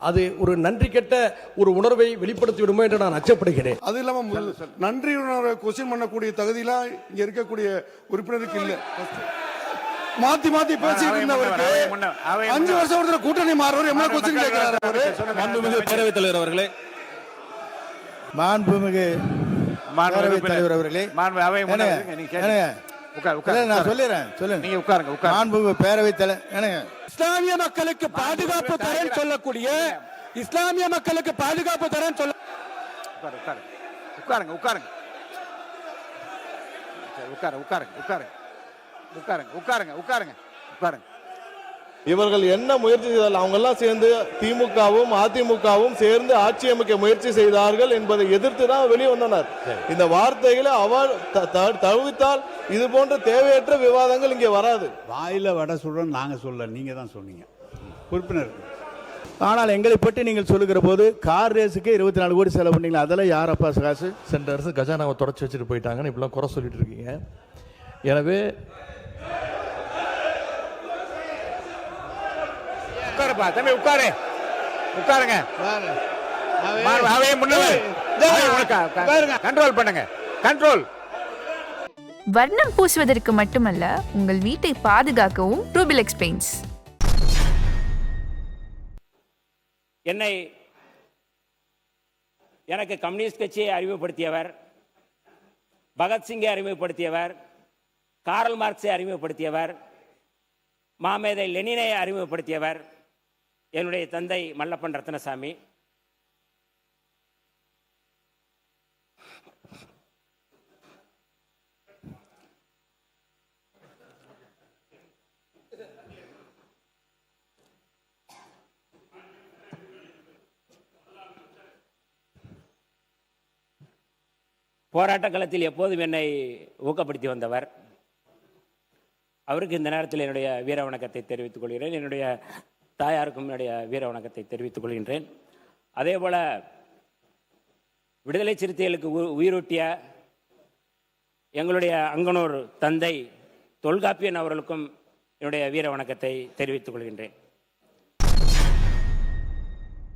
அது ஒரு நன்றி கெட்ட ஒரு உணர்வை வெளிப்படுத்தி விடுமோ என்று நான் அச்சப்படுகிறேன். அது இல்லாம நன்றி உணர்வை கொஸ்டின் பண்ணக்கூடிய தகுதியெல்லாம் இங்க இருக்கக்கூடிய உறுப்பினருக்கு இல்ல. மாத்தி மாத்தி பேசிட்டு இருந்தவருக்கு 5 வருஷம் ஒருத்தர கூட்டணி மாறுவர் என்ன கொஸ்டின் கேட்கிறாரு அவரு. மாண்புமிகு பேரவைத் தலைவர் அவர்களே, மாண்புமிகு பேரவைத் தலைவர் அவர்களே, நான் சொல்லிடுறேன், சொல்லுங்க, நீங்க உட்காருங்க. மாண்புமிகு பேரவைத் தலைவர், இஸ்லாமிய மக்களுக்கு பாதுகாப்பு தரேன்னு சொல்லக்கூடிய இஸ்லாமிய மக்களுக்கு பாதுகாப்பு தரேன்னு சொல்ல உட்காருங்க உட்காருங்க உட்காருங்க உட்காருங்க உட்காருங்க உட்காருங்க உட்காருங்க உட்காருங்க. இவர்கள் என்ன முயற்சி செய்தால் அவங்க எல்லாம் சேர்ந்து திமுகவும் அதிமுகவும் சேர்ந்து ஆட்சி அமைக்க முயற்சி செய்தார்கள் என்பதை எதிர்த்து தான் வெளியே வந்தனர். இந்த வார்த்தைகளை அவர் தவிர்த்தால் இது போன்ற தேவையற்ற விவாதங்கள் இங்கே வராது. வாயில வட சொல்றோம் நாங்க சொல்ல, நீங்க தான் சொன்னீங்க உறுப்பினர். ஆனால் எங்களை பற்றி நீங்கள் சொல்லுகிற போது கார் ரேஸுக்கு 24 கோடி செலவு பண்ணீங்களா, அதெல்லாம் யாரப்பா காசு? சென்ற அரசு கஜானாவை தொடச்சி வச்சுட்டு போயிட்டாங்கன்னு இப்பெல்லாம் குறை சொல்லிட்டு இருக்கீங்க. எனவே உட்காருப்பா தம்பி, உட்காரு உட்காருங்க. கண்ட்ரோல் பண்ணுங்க, கண்ட்ரோல். வர்ணம் பூசுவதற்கு மட்டுமல்ல, உங்கள் வீட்டை பாதுகாக்கவும் ரூபிலெக்ஸ் பெயிண்ட்ஸ். எனக்கு கம்யூனிஸ்ட் கட்சியை அறிமுகப்படுத்தியவர், பகத்சிங்கை அறிமுகப்படுத்தியவர், காரல் மார்க்ஸை அறிமுகப்படுத்தியவர், மாமேதை லெனினை அறிமுகப்படுத்தியவர் என்னுடைய தந்தை மல்லப்பன் ரத்னசாமி. போராட்ட களத்தில் எப்போதும் என்னை ஊக்கப்படுத்தி வந்தவர். அவருக்கு இந்த நேரத்தில் என்னுடைய வீர வணக்கத்தை தெரிவித்துக் கொள்கிறேன். என்னுடைய தாயாருக்கும் என்னுடைய வீர வணக்கத்தை தெரிவித்துக் கொள்கின்றேன். அதே போல விடுதலை சிறுத்தைகளுக்கு உயிரூட்டிய எங்களுடைய அங்கனூர் தந்தை தொல்காப்பியன் அவர்களுக்கும் என்னுடைய வீர வணக்கத்தை தெரிவித்துக் கொள்கின்றேன்.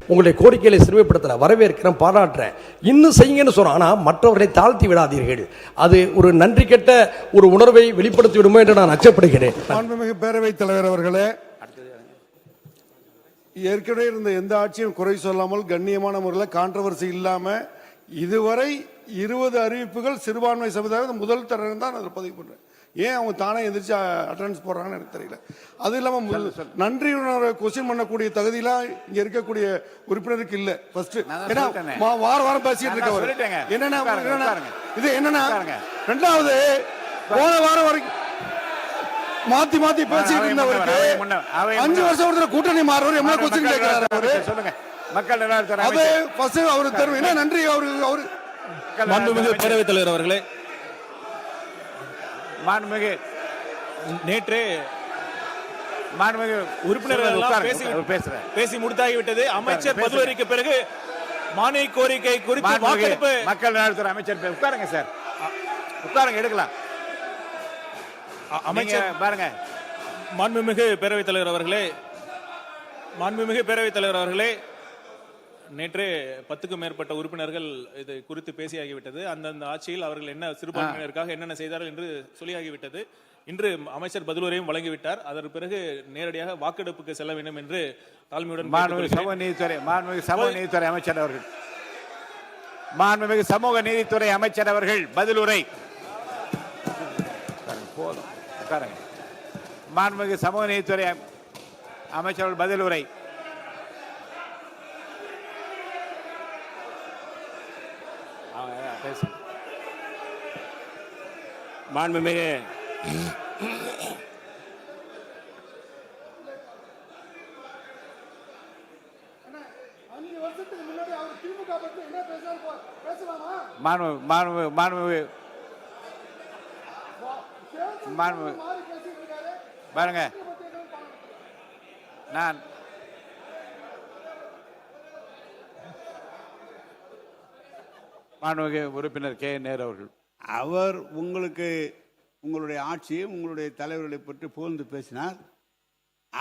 உங்களுடைய கோரிக்கைகளை சிறுமைப்படுத்தல வரவேற்கிறேன், பாராட்டுறேன், இன்னும் செய்யுங்கன்னு சொல்றோம். ஆனால் மற்றவர்களை தாழ்த்தி விடாதீர்கள். அது ஒரு நன்றி கெட்ட ஒரு உணர்வை வெளிப்படுத்தி விடுமோ என்று நான் அச்சப்படுகிறேன். மாண்புமிகு பேரவைத் தலைவர் அவர்களே, ஏற்கனவே இருந்த எந்த ஆட்சியும் குறை சொல்லாமல் கண்ணியமான முறையில் கான்ட்ரவர்சி இல்லாம இதுவரை 20 அறிவிப்புகள் சிறுபான்மை சமுதாயம் முதல் தடவை தான் அதில் பதிவு பண்றேன். ஏன் அவங்க தானே எந்திரிச்சு அட்டெண்டன்ஸ் போடுறாங்கன்னு எனக்கு தெரியல. அது இல்லாம நன்றி உணர்வை கொஸ்டின் பண்ணக்கூடிய தகுதியெல்லாம் இங்க இருக்கக்கூடிய உறுப்பினருக்கு இல்ல. ஃபர்ஸ்ட் ஏன்னா வாரம் பேசிட்டு இருக்கவர் என்னன்னா இது என்னன்னா, ரெண்டாவது போன வாரம் வரைக்கும் மாத்தி மாத்தி பேசிட்டு இருந்தவருக்கு 5 வருஷம் ஒருத்தர கூட்டணி மாறுவர் என்ன கொஸ்டின் கேட்கிறாரு அவரு. சொல்லுங்க, மக்கள் அது ஃபர்ஸ்ட் அவரு தரும் என்ன நன்றி அவரு. மாண்புமிகு பேரவைத் தலைவர் அவர்களே, மாண்புமிகு நேற்று மாண்புமிகு உறுப்பினர்கள் பேசி முடித்தாகிவிட்டது. அமைச்சர் பதுவரிக்கு பிறகு மானிய கோரிக்கை குறித்து வாக்கெடுப்பு. மக்கள் நலத்துறை அமைச்சர் உட்காருங்க சார், உட்காருங்க, எடுக்கலாம். அமைச்சர் பாருங்க. மாண்புமிகு பேரவைத் தலைவர் அவர்களே, மாண்புமிகு பேரவைத் தலைவர் அவர்களே, நேற்று 10க்கும் மேற்பட்ட உறுப்பினர்கள் இது குறித்து பேசியாகிவிட்டது. அந்தந்த ஆட்சியில் அவர்கள் என்ன சிறுபான்மையினருக்காக என்னென்ன செய்தார்கள் என்று சொல்லியாகிவிட்டது. இன்று அமைச்சர் பதிலுரையும் வழங்கிவிட்டார். அதற்கு பிறகு நேரடியாக வாக்கெடுப்புக்கு செல்ல வேண்டும் என்று தாழ்மையுடன் மாண்புமிகு சமூக நீதித்துறை அமைச்சர் அவர்கள் பதிலுரை. மாண்புமிகு சமூக நீதித்துறை அமைச்சர் பதிலுரை. மாண்புமிகு பாருங்க, நான் மாண்புமிகு உறுப்பினர் கே நேரு அவர்கள், அவர் உங்களுக்கு உங்களுடைய ஆட்சியை உங்களுடைய தலைவர்களை பற்றி புகழ்ந்து பேசினார்.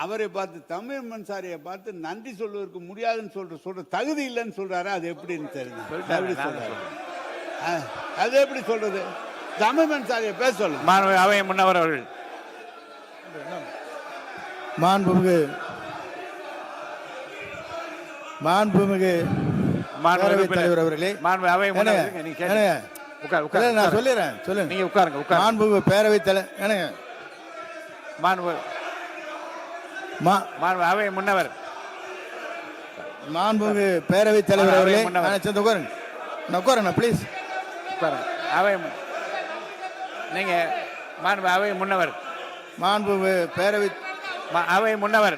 அவரை பார்த்து தமிழ் மன்சாரியை பார்த்து நன்றி சொல்வதற்கு முடியாதுன்னு சொல்ற தகுதி இல்லைன்னு சொல்றாரு. அது எப்படின்னு தெரியும் எப்படி சொல்றாரு? அது எப்படி சொல்றது? தமிழ் மன்சாரியை பேச சொல்லுங்க. மாண்புமிகு அவை முன்னவர் அவர்கள். மாண்புமிகு தலைவர் அவர்களே, அவை முன்னவர் நீங்க கேளுங்க. உட்கார் நான் சொல்லிடுறேன், சொல்லுங்க. நீங்க உட்காருங்க. உட்கார். மாண்புமிகு பேரவைத் தலைவர், அவை முன்னவர், மாண்புமிகு பேரவைத் தலைவர் அவர்களே, உட்காருங்க ப்ளீஸ். உட்காருங்க. அவை நீங்க அவை முன்னவர், மாண்புமிகு பேரவை அவை முன்னவர்,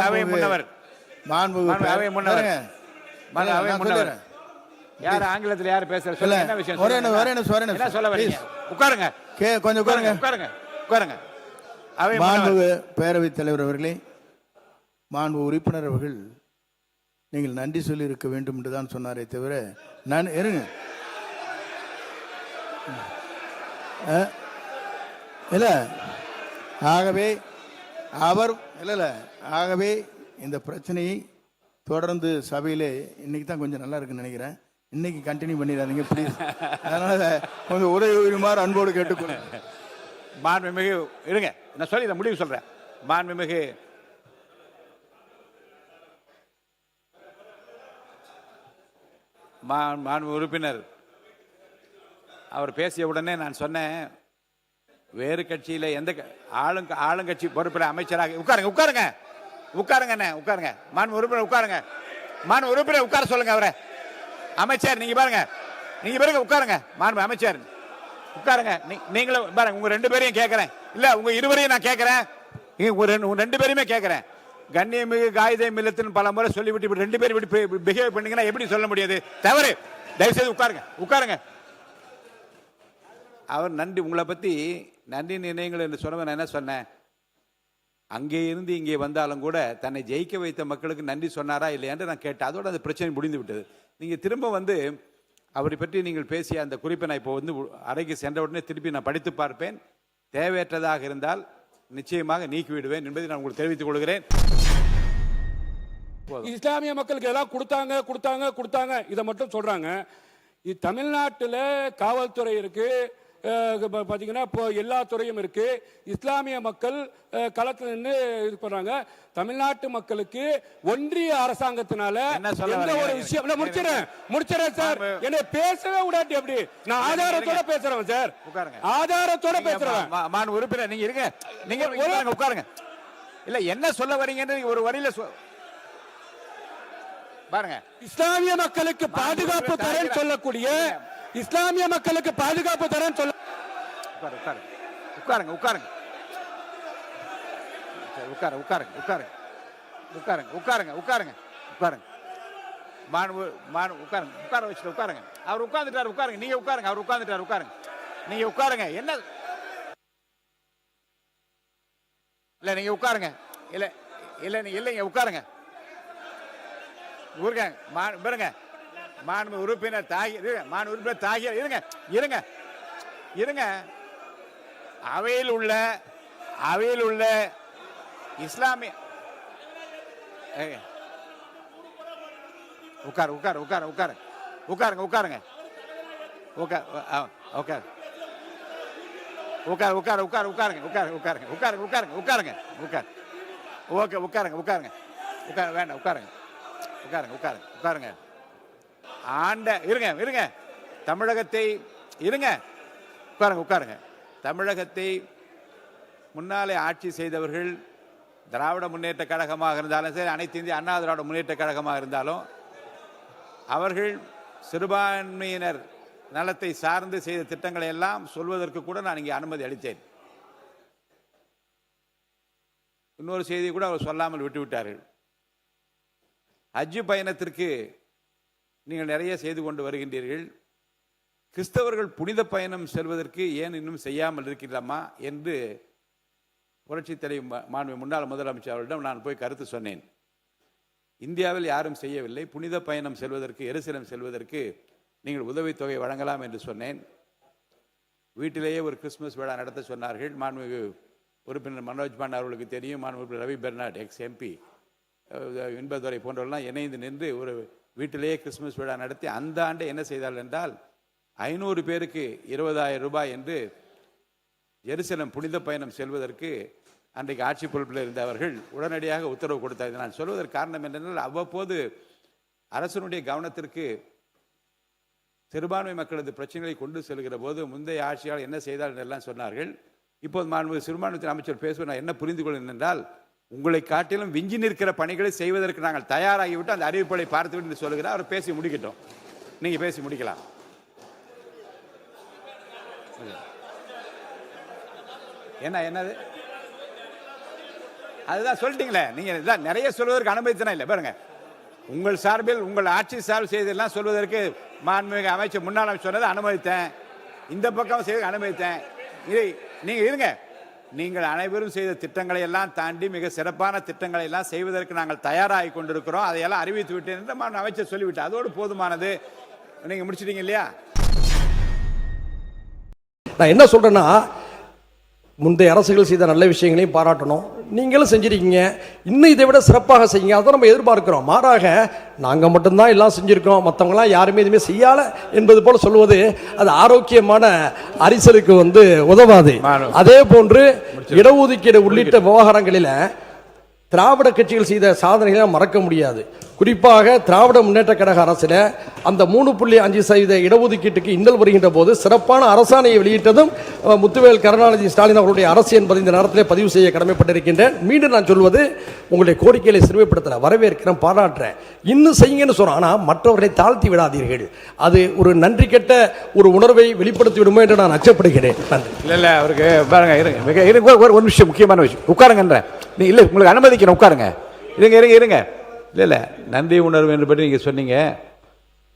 அவை முன்னவர், அவை முன்னவர், அவை முன்னவர். யார் ஆங்கிலத்தில் யார் பேசுற சொல்லுங்க. என்ன விஷயம்? என்ன சொல்ல வரீங்க? உட்காருங்க. கொஞ்சம் உட்காருங்க. உட்காருங்க. உட்காருங்க. அவை மாண்புமிகு பேரவைத் தலைவர் அவர்களே, மாண்பு உறுப்பினர் அவர்கள் நீங்கள் நன்றி சொல்லி இருக்க வேண்டும் என்று தான் சொன்னாரே தவிர நான் இருங்க இல்ல. ஆகவே அவர் இல்ல ஆகவே இந்த பிரச்சனையை தொடர்ந்து சபையிலே இன்னைக்கு தான் கொஞ்சம் நல்லா இருக்குன்னு நினைக்கிறேன். இன்னைக்கு கண்டினியூ பண்ணிடாதீங்க ப்ளீஸ். அதனால கொஞ்சம் உதவிமாறு அன்போடு கேட்டுக்கொள்ளுங்க. மாண்புமிகு இருங்க, நான் சொல்லி இதை முடிவு சொல்றேன். மாண்புமிகு உறுப்பினர் அவர் பேசிய உடனே நான் சொன்னேன், வேறு கட்சியில எந்த ஆளுங்கட்சி பொறுப்பில் அமைச்சராக உட்காருங்க. உட்காருங்க. உட்காருங்க. உட்காருங்க. மாண்பு உறுப்பினர் உட்காருங்க. மாண்பு உறுப்பினர் உட்கார சொல்லுங்க. அவரை அமைச்சர் நீங்க பாருங்க, நீங்க பாருங்க. உட்காருங்க. மாண்பு அமைச்சர் உட்காருங்க. நீங்களும் பாருங்க. உங்க ரெண்டு பேரையும் கேட்கிறேன். இல்ல உங்க இருவரையும் நான் கேட்கிறேன். ரெண்டு பேருமே கேட்கிறேன். கண்ணியமிகு காயிதே மில்லத்தின் பல முறை சொல்லிவிட்டு இப்படி ரெண்டு பேரும் இப்படி பிஹேவ் பண்ணீங்கன்னா எப்படி சொல்ல முடியாது? தவறு. தயவுசெய்து உட்காருங்க. உட்காருங்க. அவர் நன்றி உங்களை பத்தி நன்றி நினைவுகள் என்று சொன்னவன் என்ன சொன்னேன், அங்கே இருந்து இங்கே வந்தாலும் கூட தன்னை ஜெயிக்க வைத்த மக்களுக்கு நன்றி சொன்னாரா இல்லையா என்று நான் கேட்டேன். அதோட அந்த பிரச்சனை முடிந்து விட்டது. நீங்க திரும்ப வந்து அவரை பற்றி நீங்கள் பேசிய அந்த குறிப்பை நான் இப்போ வந்து அறைக்கு சென்ற உடனே திருப்பி நான் படித்து பார்ப்பேன். தேவையற்றதாக இருந்தால் நிச்சயமாக நீக்கிவிடுவேன் என்பதை நான் உங்களுக்கு தெரிவித்துக் கொள்கிறேன். இஸ்லாமிய மக்களுக்கு எல்லாம் கொடுத்தாங்க இதை மட்டும் சொல்றாங்க. தமிழ்நாட்டில் காவல்துறை இருக்கு, பாத்தீங்கன்னா இப்போ எல்லா துறையும் இருக்கு. இஸ்லாமிய மக்கள் களத்தில் நின்று இது பண்றாங்க. தமிழ்நாட்டு மக்களுக்கு ஒன்றிய அரசாங்கத்தினால எந்த ஒரு விஷயம் முடிச்சிடறேன் சார். என்ன பேசவே விடாட்டி அப்படி நான் ஆதாரத்தோட பேசுறேன் சார். ஆதாரத்தோட பேசுறேன். மாண்பு உறுப்பினர் நீங்க இருங்க. நீங்க உட்காருங்க. இல்ல என்ன சொல்ல வரீங்கன்னு ஒரு வரியில பாருங்க. இஸ்லாமிய மக்களுக்கு பாதுகாப்பு தரேன்னு சொல்லக்கூடிய இஸ்லாமிய மக்களுக்கு பாதுகாப்பு தரேன்னு சொல்ல உட்காருங்க. உட்காருங்க. உட்காருங்க. உட்கார வச்சுட்டு உட்காருங்க. அவர் உட்கார்ந்துட்டாரு. உட்காருங்க. நீங்க உட்காருங்க. அவர் உட்கார்ந்துட்டாரு. உட்காருங்க. நீங்க உட்காருங்க. என்ன இல்ல நீங்க உட்காருங்க. இல்லைங்க உட்காருங்க. பாருங்க. மாண்பு உறுப்பினர் தாகிய இருங்க. அவையில் உள்ள இஸ்லாமிய உட்காருங்க. தமிழகத்தை முன்னாலே ஆட்சி செய்தவர்கள் திராவிட முன்னேற்ற கழகமாக இருந்தாலும் சரி, அனைத்து இந்திய அண்ணா திராவிட முன்னேற்ற கழகமாக இருந்தாலும் அவர்கள் சிறுபான்மையினர் நலத்தை சார்ந்து செய்த திட்டங்களை எல்லாம் சொல்வதற்கு கூட நான் இங்கே அனுமதி அளித்தேன். இன்னொரு செய்தி கூட அவர் சொல்லாமல் விட்டுவிட்டார்கள். ஹஜ் பயணத்திற்கு நீங்கள் நிறைய செய்து கொண்டு வருகின்றீர்கள். கிறிஸ்தவர்கள் புனித பயணம் செல்வதற்கு ஏன் இன்னும் செய்யாமல் இருக்கிறாமா என்று புரட்சித் தலைவர் மாண்புமிகு முன்னாள் முதலமைச்சர் அவரிடம் நான் போய் கருத்து சொன்னேன். இந்தியாவில் யாரும் செய்யவில்லை. புனித பயணம் செல்வதற்கு, எருசலேம் செல்வதற்கு நீங்கள் உதவித்தொகை வழங்கலாம் என்று சொன்னேன். வீட்டிலேயே ஒரு கிறிஸ்துமஸ் விழா நடத்த சொன்னார்கள். மாண்புமிகு உறுப்பினர் மனோஜ் பாண்டே அவர்களுக்கு தெரியும், மாண்புமிகு ரவி பெர்னாட் எக்ஸ் எம்பி, இன்பதுரை போன்றவர்கள்லாம் இணைந்து நின்று ஒரு வீட்டிலேயே கிறிஸ்துமஸ் விழா நடத்தி அந்த ஆண்டை என்ன செய்தார்கள் என்றால் 500 பேருக்கு 20,000 ரூபாய் என்று எருசலேம் புனித பயணம் செல்வதற்கு அன்றைக்கு ஆட்சி பொறுப்பில் இருந்தவர்கள் உடனடியாக உத்தரவு கொடுத்தார்கள். நான் சொல்வதற்கு காரணம் என்னென்றால் அவ்வப்போது அரசனுடைய கவனத்திற்கு சிறுபான்மை மக்களது பிரச்சனைகளை கொண்டு செல்கிற போது முந்தைய ஆட்சியாளர் என்ன செய்தார்கள் எல்லாம் சொன்னார்கள். இப்போது மாண்புமிகு சிறுபான்மைத்துறை அமைச்சர் பேசுவது நான் என்ன புரிந்து கொள்கிறேன் என்றால், உங்களை காட்டிலும் விஞ்சி நிற்கிற பணிகளை செய்வதற்கு நாங்கள் தயாராகிவிட்டு அந்த அறிவிப்புகளை பார்த்துவிட்டு என்று சொல்லுகிறார். அவர் பேசி முடிக்கட்டும், நீங்க பேசி முடிக்கலாம். என்னது அதுதான் சொல்லிட்டீங்களே, நீங்க நிறைய சொல்வதற்கு அனுமதித்தனா இல்லை. பாருங்க, உங்கள் சார்பில் உங்கள் ஆட்சி சார்பில் செய்தெல்லாம் சொல்வதற்கு மாண்புமிகு அமைச்சர் முன்னாள் அமைச்சர் சொன்னதை அனுமதித்தேன், இந்த பக்கம் செய்த அனுமதித்தேன். இதை நீங்க இருங்க, நீங்கள் அனைவரும் செய்த திட்டங்களை எல்லாம் தாண்டி மிக சிறப்பான திட்டங்களை எல்லாம் செய்வதற்கு நாங்கள் தயாராகி கொண்டிருக்கிறோம், அதையெல்லாம் அறிவித்து விட்டேன் என்று அமைச்சர் சொல்லிவிட்டார். அதோடு போதுமானது. நீங்க முடிச்சிட்டீங்க இல்லையா? நான் என்ன சொல்றேன்னா, முந்தைய அரசுகள் செய்த நல்ல விஷயங்களையும் பாராட்டணும், நீங்களும் செஞ்சிருக்கீங்க, இன்னும் இதை விட சிறப்பாக செய்யுங்க, அதை நம்ம எதிர்பார்க்கிறோம். மாறாக நாங்கள் மட்டும்தான் எல்லாம் செஞ்சிருக்கோம், மற்றவங்களாம் யாருமே எதுவுமே செய்யல என்பது போல சொல்வது அது ஆரோக்கியமான அரசியலுக்கு உதவாது. அதே போன்று இடஒதுக்கீடு உள்ளிட்ட விவகாரங்களில் திராவிட கட்சிகள் செய்த சாதனைகளை மறக்க முடியாது. குறிப்பாக திராவிட முன்னேற்ற கழக அரசில் அந்த 3.5% இடஒதுக்கீட்டுக்கு இன்னல் வருகின்ற போது சிறப்பான அரசாணையை வெளியிட்டதும் முத்துவேல் கருணாநிதி ஸ்டாலின் அவர்களுடைய அரசு என்பதை இந்த நேரத்திலே பதிவு செய்ய கடமைப்பட்டிருக்கின்றேன். மீண்டும் நான் சொல்வது, உங்களுடைய கோரிக்கைகளை சிறுமைப்படுத்தல, வரவேற்கிறேன், பாராட்டுறேன், இன்னும் செய்யுங்கன்னு சொல்றோம். ஆனால் மற்றவர்களை தாழ்த்தி விடாதீர்கள், அது ஒரு நன்றி கெட்ட ஒரு உணர்வை வெளிப்படுத்தி விடுமோ என்று நான் அச்சப்படுகிறேன். இல்ல அவருக்கு பாருங்க, ஒரு விஷயம், முக்கியமான விஷயம், உட்காருங்கன்ற இல்ல, உங்களுக்கு அனுமதிக்கிறேன், உட்காருங்க, இருங்க. இல்லை நன்றி உணர்வு என்று பற்றி நீங்கள் சொன்னீங்க.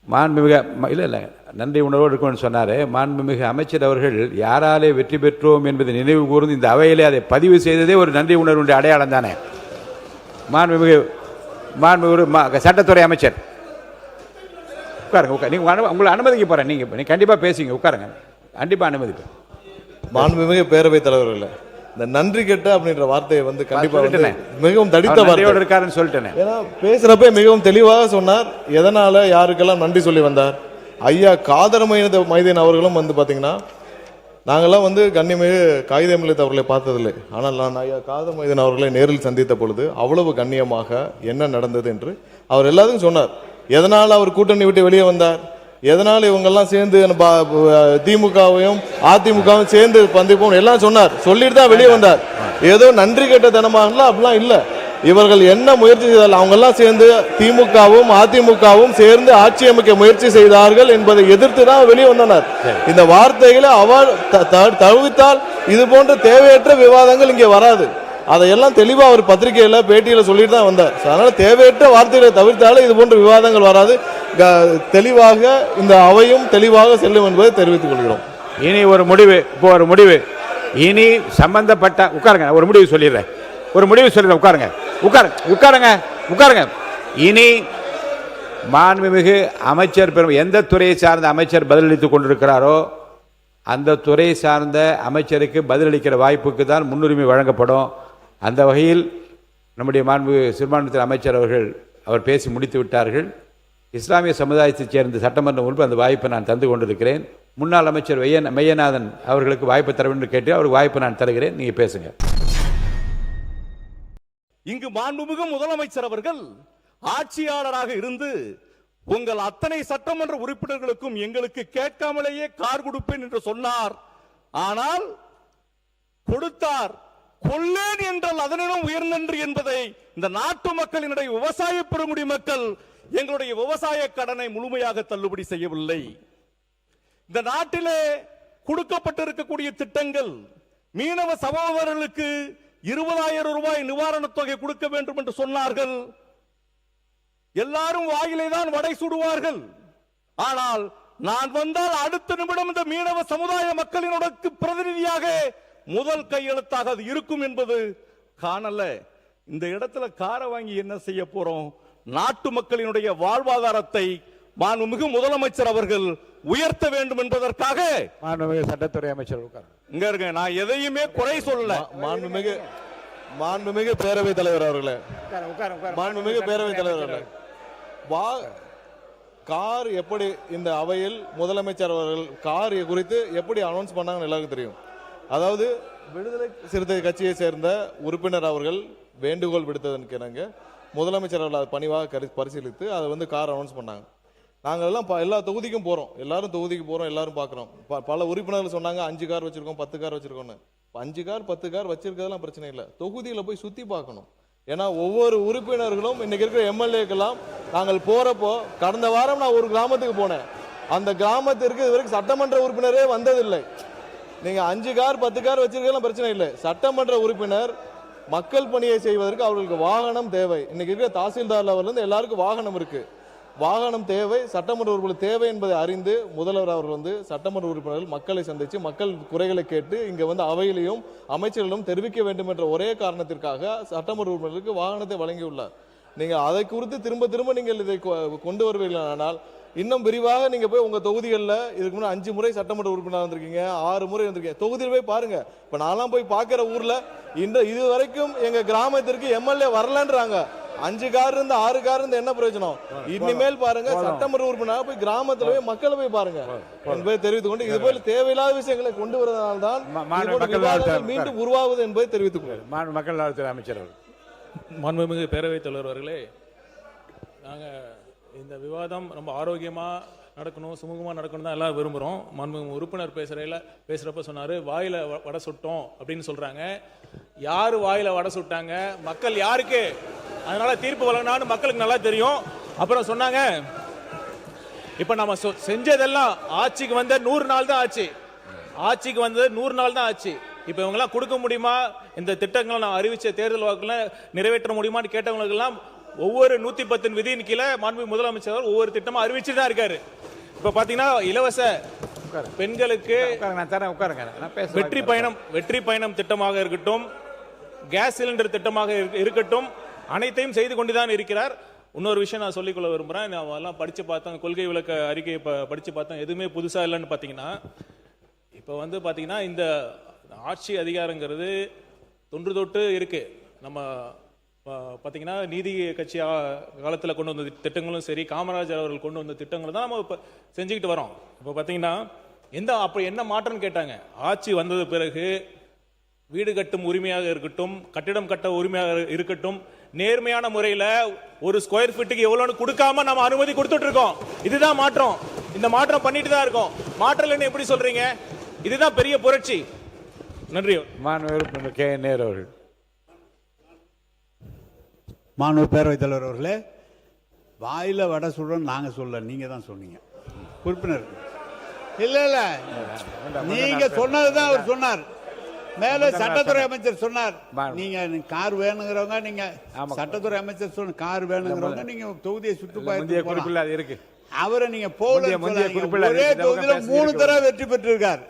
மாண்புமிகு இல்லை நன்றி உணர்வோடு இருக்கும்னு சொன்னார். மாண்புமிகு அமைச்சர் அவர்கள் யாராலே வெற்றி பெற்றோம் என்பதை நினைவு கூர்ந்து இந்த அவையிலே அதை பதிவு செய்ததே ஒரு நன்றி உணர்வுடைய அடையாளம் தானே. மாண்புமிகு சட்டத்துறை அமைச்சர் உட்காருங்க, நீங்கள் உங்களை அனுமதிக்க போகிறேன், நீங்கள் கண்டிப்பாக பேசுங்க, உட்காருங்க, கண்டிப்பாக அனுமதிப்பேன். மாண்புமிகு பேரவைத் தலைவர்கள், இந்த நன்றி கெட்ட அப்படின்ற வார்த்தையை கண்டிப்பா மிகவும் தடித்த வார்த்தை இருக்காருன்னு சொல்லிட்டேன். ஏன்னா பேசுறப்ப மிகவும் தெளிவாக சொன்னார். எதனால யாருக்கெல்லாம் நன்றி சொல்லி வந்தார். ஐயா காதர் மைதீன் அவர்களும் பாத்தீங்கன்னா, நாங்கெல்லாம் கண்ணியமிகு காகிதமில்லத் அவர்களை பார்த்ததில்லை, ஆனால் நான் ஐயா காதர் மைதீன் அவர்களை நேரில் சந்தித்த பொழுது அவ்வளவு கண்ணியமாக என்ன நடந்தது என்று அவர் எல்லாத்துக்கும் சொன்னார். எதனால் அவர் கூட்டணி விட்டு வெளியே வந்தார், எதனால இவங்கெல்லாம் சேர்ந்து திமுகவையும் அதிமுகவும் சேர்ந்து பந்திப்போம் எல்லாம் சொன்னார். சொல்லிட்டு தான் வெளியே வந்தார். ஏதோ நன்றி கெட்ட தனமாக அப்படிலாம் இல்லை. இவர்கள் என்ன முயற்சி செய்தார்கள், அவங்க எல்லாம் சேர்ந்து திமுகவும் அதிமுகவும் சேர்ந்து ஆட்சி அமைக்க முயற்சி செய்தார்கள் என்பதை எதிர்த்து தான் வெளியே வந்தனர். இந்த வார்த்தைகளை அவர் தவிர்த்தால் இது போன்ற தேவையற்ற விவாதங்கள் இங்கே வராது. அதையெல்லாம் தெளிவா அவர் பத்திரிகையில பேட்டியில சொல்லிட்டு தான் வந்தார். அதனால தேவையற்ற வார்த்தைகளை தவிர்த்தாலும் இது போன்ற விவாதங்கள் வராது. தெளிவாக இந்த அவையும் தெளிவாக செல்லும் என்பதை தெரிவித்துக் கொள்கிறோம். இனி ஒரு முடிவு, இனி சம்பந்தப்பட்ட உட்காருங்க, ஒரு முடிவு சொல்லிடுறேன், உட்காருங்க. இனி மாண்புமிகு அமைச்சர் எந்த துறையை சார்ந்த அமைச்சர் பதிலளித்துக் கொண்டிருக்கிறாரோ அந்த துறை சார்ந்த அமைச்சருக்கு பதிலளிக்கிற வாய்ப்புக்கு தான் முன்னுரிமை வழங்கப்படும். அந்த வகையில் நம்முடைய மாண்புமிகு சிறுபான்மைத்துறை அமைச்சர் அவர் பேசி முடித்து விட்டார்கள். இஸ்லாமிய சமுதாயத்தைச் சேர்ந்த சட்டமன்ற உறுப்பினர் அந்த வாய்ப்பை நான் தந்து கொண்டிருக்கிறேன். முன்னாள் அமைச்சர் மெய்யநாதன் அவர்களுக்கு வாய்ப்பு தர வேண்டும் கேட்டு அவருக்கு வாய்ப்பு நான் தருகிறேன். நீங்க பேசுங்க. இங்கு மாண்புமிகு முதலமைச்சர் அவர்கள் ஆட்சியாளராக இருந்து உங்கள் அத்தனை சட்டமன்ற உறுப்பினர்களுக்கும் எங்களுக்கு கேட்காமலேயே கார் கொடுப்பேன் என்று சொன்னார். ஆனால் கொடுத்தார். கொள்ளேன் என்றால் அதனிடம் உயர்நன்று என்பதை இந்த நாட்டு மக்களினுடைய விவசாய பெருங்குடி மக்கள் எங்களுடைய விவசாய கடனை முழுமையாக தள்ளுபடி செய்யவில்லை. இந்த நாட்டிலே கொடுக்கப்பட்டிருக்கக்கூடிய திட்டங்கள், மீனவ சகோதரர்களுக்கு 20,000 ரூபாய் நிவாரணத் தொகை கொடுக்க வேண்டும் என்று சொன்னார்கள். எல்லாரும் வாயிலே தான் வடை சுடுவார்கள். ஆனால் நான் வந்தால் அடுத்த நிமிடம் இந்த மீனவ சமுதாய மக்களினுடைய பிரதிநிதியாக முதல் கையெழுத்தாக அது இருக்கும் என்பது காணல. இந்த இடத்துல காரை வாங்கி என்ன செய்ய போறோம்? நாட்டு மக்களினுடைய வாழ்வாதாரத்தை மாண்புமிகு முதலமைச்சர் அவர்கள் உயர்த்த வேண்டும் என்பதற்காக சட்டத்துறை அமைச்சர் உட்காருங்க. இங்க இருக்க நான் எதையுமே குறை சொல்லல. மாண்புமிகு பேரவைத் தலைவர் அவர்களே, மாண்புமிகு பேரவைத் தலைவர் அவர்களே, கார் எப்படி இந்த அவையில் முதலமைச்சர் அவர்கள் கார் குறித்து எப்படி அனௌன்ஸ் பண்ணாங்கன்னு எல்லாருக்கும் தெரியும். அதாவது விடுதலை சிறுத்தை கட்சியை சேர்ந்த உறுப்பினர் அவர்கள் வேண்டுகோள் விடுத்ததற்கு இணங்க முதலமைச்சர் அவர்கள் அதை பணிவாக பரிசீலித்து அதை கார் அனௌன்ஸ் பண்ணாங்க. நாங்கள் எல்லாம் எல்லா தொகுதிக்கும் போகிறோம், எல்லாரும் தொகுதிக்கு போகிறோம், எல்லாரும் பார்க்குறோம். பல உறுப்பினர்கள் சொன்னாங்க 5 கார் வச்சிருக்கோம், 10 கார் வச்சிருக்கோம்னு. 5 கார் 10 கார் வச்சிருக்கிறதுலாம் பிரச்சனை இல்லை, தொகுதியில் போய் சுற்றி பார்க்கணும். ஏன்னா ஒவ்வொரு உறுப்பினர்களும் இன்னைக்கு இருக்கிற எம்எல்ஏக்கெல்லாம் நாங்கள் போறப்போ, கடந்த வாரம் நான் ஒரு கிராமத்துக்கு போனேன், அந்த கிராமத்திற்கு இது வரைக்கும் சட்டமன்ற உறுப்பினரே வந்ததில்லை. நீங்க 5 கார் 10 கார் வச்சிருக்கலாம் பிரச்சனை இல்லை, சட்டமன்ற உறுப்பினர் மக்கள் பணியை செய்வதற்கு அவர்களுக்கு வாகனம் தேவை. இன்னைக்கு இருக்கிற தாசில்தார் லெவல்ல இருந்து எல்லாருக்கும் வாகனம் இருக்கு, வாகனம் தேவை, சட்டமன்ற உறுப்பினர் தேவை என்பதை அறிந்து முதல்வர் அவர்கள் சட்டமன்ற உறுப்பினர்கள் மக்களை சந்தித்து மக்கள் குறைகளை கேட்டு இங்க அவையிலையும் அமைச்சர்களும் தெரிவிக்க வேண்டும் என்ற ஒரே காரணத்திற்காக சட்டமன்ற உறுப்பினர்களுக்கு வாகனத்தை வழங்கியுள்ளார். நீங்க அதை குறித்து திரும்ப திரும்ப நீங்கள் இதை கொண்டு வருவீர்கள். ஆனால் இன்னும் விரிவாக நீங்க போய் உங்க தொகுதிகளில் இதுக்கு முன்னாடி 5 முறை சட்டமன்ற உறுப்பினர் வந்திருக்கீங்க, 6 முறை வந்திருக்கீங்க, தொகுதியில் போய் பாருங்க. இப்ப நான்லாம் போய் பார்க்கிற ஊர்ல இது வரைக்கும் எங்க கிராமத்திற்கு எம்எல்ஏ வரலன்றாங்க. 5 கார் இருந்து 6 கார் இருந்து என்ன பிரயோஜனம்? இனிமேல் பாருங்க, சட்டமன்ற உறுப்பினர் போய் கிராமத்துல போய் மக்களை போய் பாருங்க என்பதை தெரிவித்துக் கொண்டு, இது போல தேவையில்லாத விஷயங்களை கொண்டு வருவதனால்தான் மீண்டும் உருவாகுது என்பதை தெரிவித்துக் கொள்கிறேன். மக்கள் நலத்துறை அமைச்சர் மாண்புமிகு பேரவைத் தலைவர் அவர்களே, நாங்கள் இந்த விவாதம் ரொம்ப ஆரோக்கியமாக நடக்கணும், சுமூகமாக நடக்கணும் தான் எல்லாம் விரும்புகிறோம். மாண்புமிகு உறுப்பினர் பேசுகிறப்ப சொன்னார் வாயில் வடை சுட்டோம் அப்படின்னு சொல்கிறாங்க. யார் வாயில் வடை சுட்டாங்க? மக்கள் யாருக்கு அதனால தீர்ப்பு வழங்கினான்னு மக்களுக்கு நல்லா தெரியும். அப்புறம் சொன்னாங்க இப்போ நம்ம செஞ்சதெல்லாம் ஆட்சிக்கு வந்த 100 நாள் தான் ஆச்சு, ஆட்சிக்கு வந்தது 100 நாள் தான் ஆச்சு. இப்போ இவங்கெல்லாம் கொடுக்க முடியுமா? இந்த திட்டங்களை நான் அறிவிச்ச தேர்தல் வாக்குல நிறைவேற்ற முடியுமான்னு கேட்டவங்களுக்கெல்லாம் ஒவ்வொரு 110 விதியின் கீழே மாண்புமிகு முதலமைச்சர் ஒவ்வொரு திட்டமா அறிவிச்சு தான் இருக்காரு. இப்ப பாத்தீங்கன்னா இலவச பெண்களுக்கு வெற்றி பயணம் திட்டமாக இருக்கட்டும், கேஸ் சிலிண்டர் திட்டமாக இருக்கட்டும், அனைத்தையும் செய்து கொண்டுதான் இருக்கிறார். இன்னொரு விஷயம் நான் சொல்லிக்கொள்ள விரும்புறேன். நான் எல்லாம் படிச்சு பார்த்தேன், கொள்கை விளக்க அறிக்கையை படிச்சு பார்த்தேன், எதுவுமே புதுசா இல்லைன்னு பாத்தீங்கன்னா, இப்ப பாத்தீங்கன்னா இந்த ஆட்சி அதிகாரங்கிறது தொன்று தொட்டு இருக்கு. நம்ம பார்த்தீங்கன்னா நீதி கட்சி காலத்தில் கொண்டு வந்த திட்டங்களும் சரி, காமராஜர் அவர்கள் கொண்டு வந்த திட்டங்களும் தான் நம்ம இப்போ செஞ்சுக்கிட்டு வரோம். இப்போ பார்த்தீங்கன்னா அப்போ என்ன மாற்றம்னு கேட்டாங்க. ஆட்சி வந்தது பிறகு வீடு கட்டும் உரிமையாக இருக்கட்டும், கட்டிடம் கட்ட உரிமையாக இருக்கட்டும், நேர்மையான முறையில் ஒரு ஸ்கொயர் ஃபீட்டுக்கு எவ்வளோன்னு கொடுக்காம நம்ம அனுமதி கொடுத்துட்டு இருக்கோம். இதுதான் மாற்றம். இந்த மாற்றம் பண்ணிட்டு தான் இருக்கோம். மாற்றலன்னு எப்படி சொல்றீங்க? இதுதான் பெரிய புரட்சி. நன்றி. மாண்புமிகு கே நேரு அவர்கள். மாண்புமிகு பேரவைத் தலைவர் அவர்களே, வாயில வடை சொல்றோம் நாங்க சொல்ல, நீங்க தான் சொன்னீங்க உறுப்பினர். இல்ல இல்ல, நீங்க சொன்னதுதான் அவர் சொன்னார். மேல சட்டத்துறை அமைச்சர் சொன்னார், நீங்க கார் வேணுங்கிறவங்க, நீங்க சட்டத்துறை அமைச்சர் சொன்ன கார் வேணுங்கிறவங்க நீங்க தொகுதியை சுற்றுப்பயணம் இருக்கு, அவரை நீங்க போல ஒரே தொகுதியில 3 தடவை வெற்றி பெற்றிருக்கார்.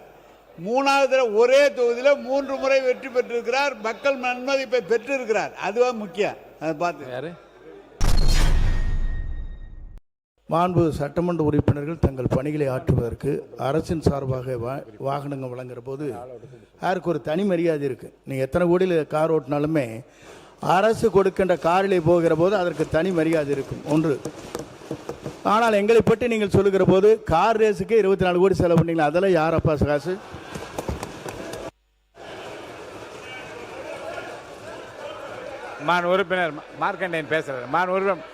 3வது தடவை ஒரே தொகுதியில 3 முறை வெற்றி பெற்றிருக்கிறார். மக்கள் நன்மதிப்பை பெற்றிருக்கிறார். அதுவா முக்கியம். அதை பார்த்து மாண்பு சட்டமன்ற உறுப்பினர்கள் தங்கள் பணிகளை ஆற்றுவதற்கு அரசின் சார்பாக வாகனங்கள் வழங்குற போது யாருக்கு ஒரு தனி மரியாதை இருக்குது. நீங்கள் எத்தனை கோடியில் கார் ஓட்டினாலுமே அரசு கொடுக்கின்ற காரிலே போகிற போது அதற்கு தனி மரியாதை இருக்கும் ஒன்று. ஆனால் எங்களை பற்றி நீங்கள் சொல்லுகிற போது கார் ரேஸுக்கு 24 கோடி செலவு பண்ணீங்களா? அதெல்லாம் யாரப்பா காசு? உறுப்பினர் மார்க்கண்டேயன் பேசுறாரு. உறுப்பினர்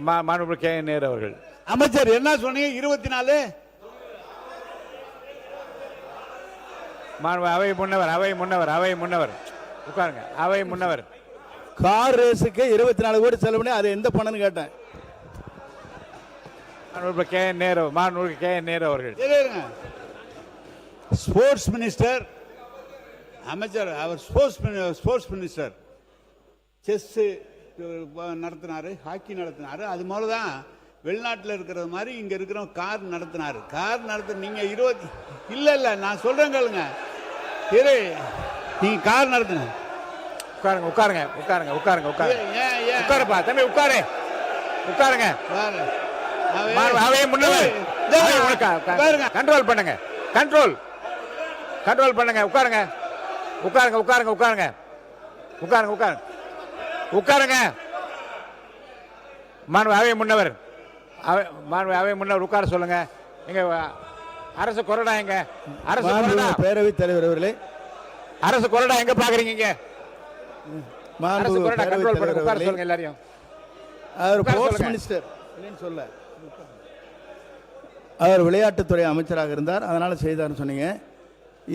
மாண்புமிகு கே நேரு அவர்கள். அமைச்சர் என்ன சொன்னீங்க? 24 அவை முன்னவர் உட்காருங்க. அவை முன்னவர் கார் ரேஸுக்கு 24 கோடி செலவு பண்ணி அது எந்த பணம்னு கேட்டேன். கே நேரு அவர்கள். ஸ்போர்ட்ஸ் மினிஸ்டர் அமைச்சர், அவர் ஸ்போர்ட்ஸ் மினிஸ்டர் செஸ் நடத்தினாரு, ஹாக்கி நடத்தினாரு. அது மாதிரி தான் வெளிநாட்டில் இருக்கிறது மாதிரி இங்க இருக்கிற கார் நடத்தினாரு. கார் நடத்த நீங்க 20 இல்ல நான் சொல்றேன் கேளுங்க. நீங்க கார் நடத்தின உட்காருங்க. உட்காருப்பா தம்பி, உட்காருங்க. அவையை முன்னவர் கண்ட்ரோல் பண்ணுங்க, கண்ட்ரோல் பண்ணுங்க. உட்காருங்க, உட்காருங்க, உட்காருங்க, உட்காருங்க, உட்காருங்க, உட்காருங்க, உட்காருங்க. மாண்பு அவை முன்னவர், அவை முன்னவர் உட்கார சொல்லுங்க. எங்க அரசு கொறடா எங்க? அரசு கொறடா. பேரவைத் தலைவர் அவர்களே, அரசு கொறடா எங்க பாக்குறீங்க? இங்க அரசு மாண்பு கொறடா கண்ட்ரோல் பேரவைத் பண்ணுங்க. உட்கார தலைவர் சொல்லுங்க எல்லாரையும். அவர் உட்கார ஸ்போர்ட்ஸ் சொல்லுங்க. மினிஸ்டர் இல்லைன்னு சொல்ல, அவர் விளையாட்டுத்துறை அமைச்சராக இருந்தார், அதனால செய்தார்னு சொன்னீங்க.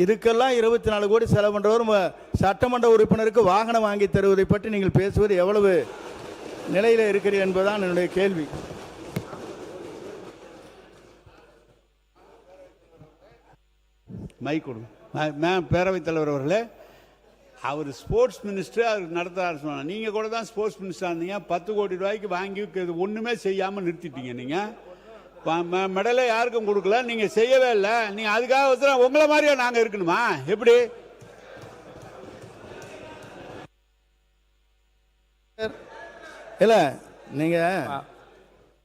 இதுக்கெல்லாம் 24 கோடி செலவு பண்றவர் சட்டமன்ற உறுப்பினருக்கு வாகனம் வாங்கி தருவதை பற்றி நீங்கள் பேசுவது எவ்வளவு நிலையில இருக்கிறீர்கள் என்பதுதான் என்னுடைய கேள்வி. மைக் கொடுங்க. பேரவைத் தலைவர் அவர்களே, அவர் ஸ்போர்ட்ஸ் மினிஸ்டர், அவர் நடத்துறாரு சொன்னார். நீங்க கூட தான் ஸ்போர்ட்ஸ் மினிஸ்டர் இருந்தீங்க. 10 கோடி ரூபாய்க்கு வாங்கி ஒண்ணுமே செய்யாம நிறுத்திட்டீங்க. நீங்க மெடலை யாருக்கும் கொடுக்கல, நீங்க செய்யவே இல்லை. நீங்க அதுக்காக உங்களை மாதிரியா நாங்க இருக்கணுமா? எப்படி? இல்ல நீங்க